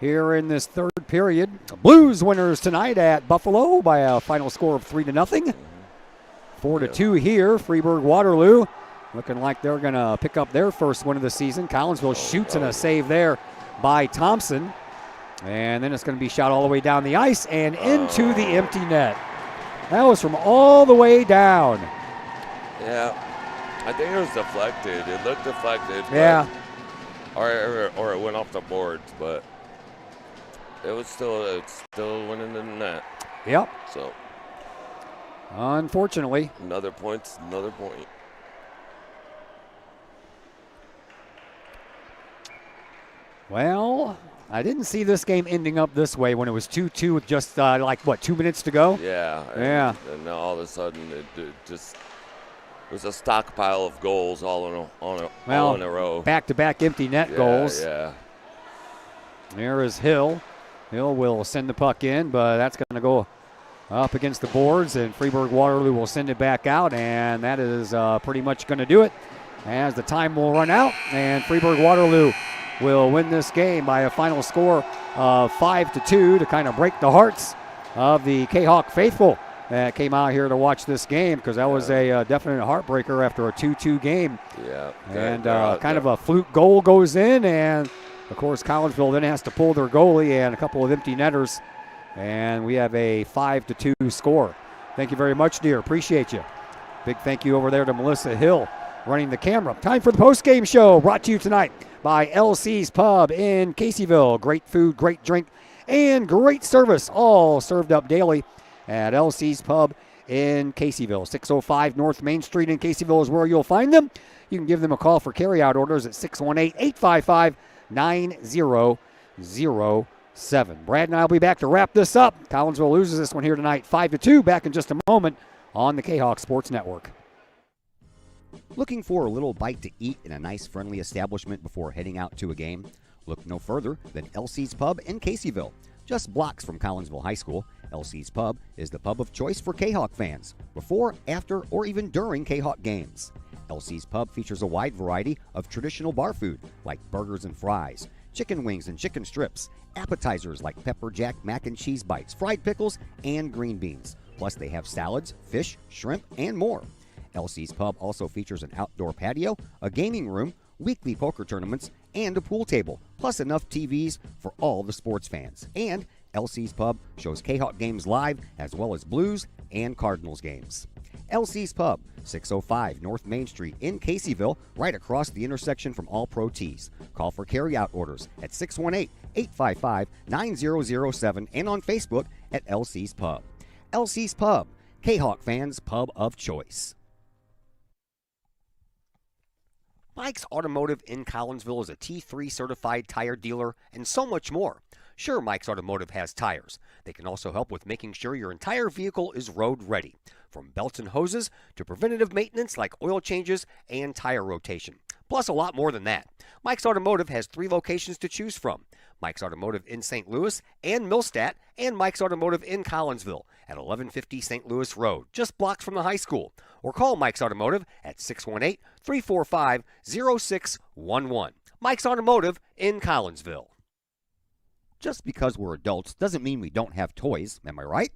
here in this third period. Blues winners tonight at Buffalo by a final score of 3-0. 4-2 here. Freeburg Waterloo looking like they're going to pick up their first win of the season. Collinsville shoots and a save there by Thompson. And then it's going to be shot all the way down the ice and into the empty net. That was from all the way down. Yeah. I think it was deflected. It looked deflected. Yeah. Or it went off the boards, but it's still winning the net. Yep. So unfortunately. Another point. Well, I didn't see this game ending up this way when it was 2-2 with just 2 minutes to go? Yeah. Yeah. And now all of a sudden it just was a stockpile of goals all in a row. Back-to-back empty net goals. Yeah. There is Hill. Hill will send the puck in, but that's going to go up against the boards, and Freeburg Waterloo will send it back out, and that is pretty much going to do it as the time will run out, and Freeburg Waterloo will win this game by a final score of 5-2 to kind of break the hearts of the Kahawk faithful that came out here to watch this game, because that was a definite heartbreaker after a 2-2 game. Yeah. And kind of a fluke goal goes in, and of course Collinsville then has to pull their goalie and a couple of empty netters, and we have a 5-2 score. Thank you very much, dear. Appreciate you. Big thank you over there to Melissa Hill running the camera. Time for the post-game show, brought to you tonight by LC's Pub in Caseyville. Great food, great drink, and great service, all served up daily at LC's Pub in Caseyville. 605 North Main Street in Caseyville is where you'll find them. You can give them a call for carryout orders at 618-855-9007. Brad and I will be back to wrap this up. Collinsville loses this one here tonight, 5-2. Back in just a moment on the Kahawk Sports Network. Looking for a little bite to eat in a nice friendly establishment before heading out to a game? Look no further than LC's Pub in Caseyville. Just blocks from Collinsville High School, LC's Pub is the pub of choice for Kahok fans, before, after, or even during Kahok games. LC's Pub features a wide variety of traditional bar food like burgers and fries, chicken wings and chicken strips, appetizers like pepper jack mac and cheese bites, fried pickles, and green beans. Plus they have salads, fish, shrimp, and more. LC's Pub also features an outdoor patio, a gaming room, weekly poker tournaments, and a pool table, plus enough TVs for all the sports fans. And LC's Pub shows Kahok games live as well as Blues and Cardinals games. LC's Pub, 605 North Main Street in Caseyville, right across the intersection from All Pro Tees. Call for carryout orders at 618-855-9007 and on Facebook at LC's Pub. LC's Pub, Kahok fans' pub of choice. Mike's Automotive in Collinsville is a T3 certified tire dealer and so much more. Sure, Mike's Automotive has tires. They can also help with making sure your entire vehicle is road ready, from belts and hoses to preventative maintenance like oil changes and tire rotation. Plus a lot more than that. Mike's Automotive has 3 locations to choose from. Mike's Automotive in St. Louis and Millstadt, and Mike's Automotive in Collinsville at 1150 St. Louis Road, just blocks from the high school. Or call Mike's Automotive at 618-345-0611. Mike's Automotive in Collinsville. Just because we're adults doesn't mean we don't have toys, am I right?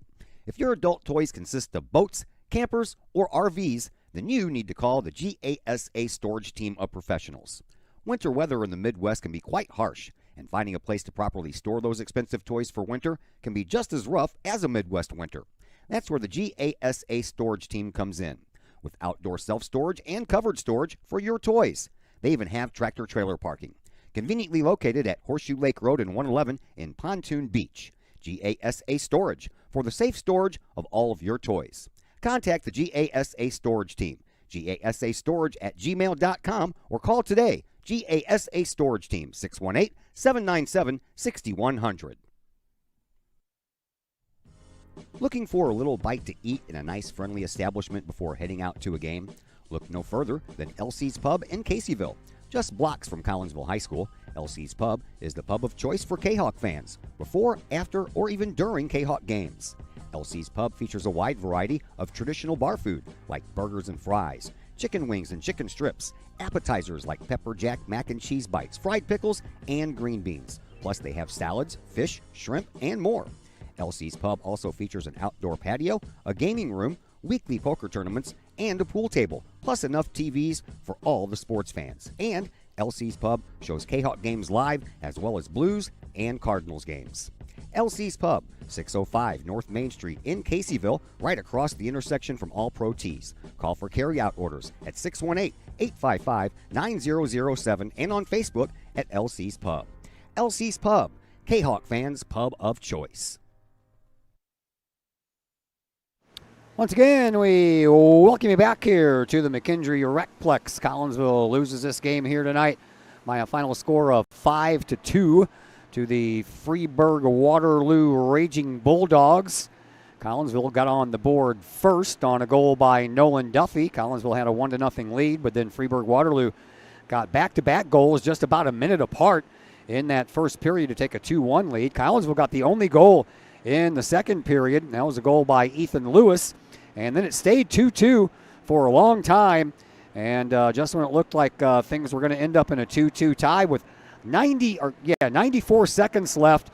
If your adult toys consist of boats, campers, or RVs, then you need to call the GASA storage team of professionals. Winter weather in the Midwest can be quite harsh, and finding a place to properly store those expensive toys for winter can be just as rough as a Midwest winter. That's where the GASA storage team comes in, with outdoor self-storage and covered storage for your toys. They even have tractor-trailer parking, conveniently located at Horseshoe Lake Road and 111 in Pontoon Beach. GASA Storage, for the safe storage of all of your toys. Contact the GASA Storage team, gasastorage@gmail.com, or call today, GASA Storage Team, 618-797-6100. Looking for a little bite to eat in a nice friendly establishment before heading out to a game? Look no further than LC's Pub in Caseyville. Just blocks from Collinsville High School, LC's Pub is the pub of choice for Kahok fans, before, after, or even during Kahok games. LC's Pub features a wide variety of traditional bar food like burgers and fries, chicken wings and chicken strips, appetizers like pepper jack mac and cheese bites, fried pickles, and green beans. Plus they have salads, fish, shrimp, and more. LC's Pub also features an outdoor patio, a gaming room, weekly poker tournaments, and a pool table, plus enough TVs for all the sports fans. And LC's Pub shows Kahok games live as well as Blues and Cardinals games. LC's Pub, 605 North Main Street in Caseyville, right across the intersection from All Pro Tees. Call for carryout orders at 618-855-9007 and on Facebook at LC's Pub. LC's Pub, Kahok fans' pub of choice. Once again, we welcome you back here to the McKendree Recplex. Collinsville loses this game here tonight by a final score of 5-2 to the Freeburg Waterloo Raging Bulldogs. Collinsville got on the board first on a goal by Nolan Duffy. Collinsville had a 1-0 lead, but then Freeburg Waterloo got back-to-back goals just about a minute apart in that first period to take a 2-1 lead. Collinsville got the only goal in the second period. That was a goal by Ethan Lewis. And then it stayed 2-2 for a long time. And just when it looked like things were going to end up in a 2-2 tie with 94 seconds left,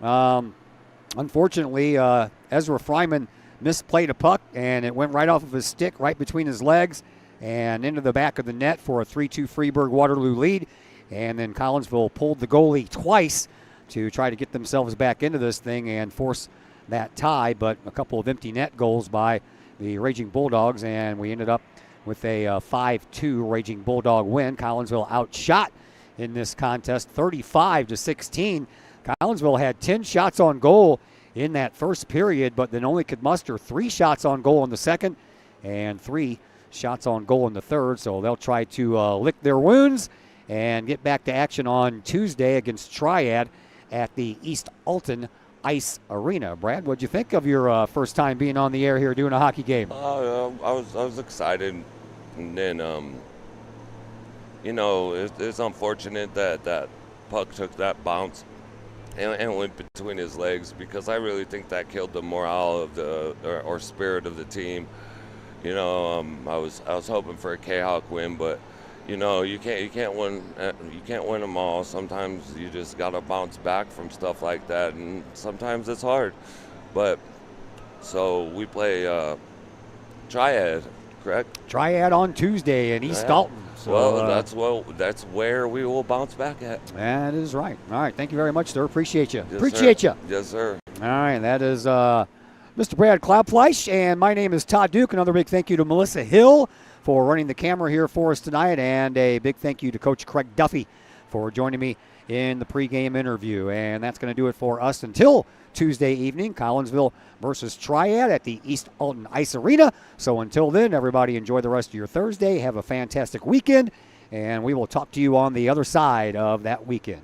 unfortunately, Ezra Fryman misplayed a puck, and it went right off of his stick, right between his legs, and into the back of the net for a 3-2 Freeburg Waterloo lead. And then Collinsville pulled the goalie twice to try to get themselves back into this thing and force that tie, but a couple of empty net goals by the Raging Bulldogs, and we ended up with a 5-2 Raging Bulldog win. Collinsville outshot in this contest 35-16. Collinsville had 10 shots on goal in that first period, but then only could muster 3 shots on goal in the second and 3 shots on goal in the third, so they'll try to lick their wounds and get back to action on Tuesday against Triad at the East Alton Ice Arena. Brad, what'd you think of your first time being on the air here doing a hockey game? I was excited. And then, it's unfortunate that puck took that bounce and went between his legs, because I really think that killed the morale of or spirit of the team. I was hoping for a Kahok win, but you can't win them all. Sometimes you just gotta bounce back from stuff like that, and sometimes it's hard. But so we play Triad, correct? Triad on Tuesday in East Dalton. So, that's where we will bounce back at. That is right. All right, thank you very much, sir. Appreciate you. Yes, Appreciate sir. you. Yes, sir. All right, that is Mr. Brad Cloudfleisch, and my name is Todd Duke. Another big thank you to Melissa Hill for running the camera here for us tonight, and a big thank you to Coach Craig Duffy for joining me in the pregame interview. And that's going to do it for us until Tuesday evening, Collinsville versus Triad at the East Alton Ice Arena. So until then, everybody enjoy the rest of your Thursday. Have a fantastic weekend, and we will talk to you on the other side of that weekend.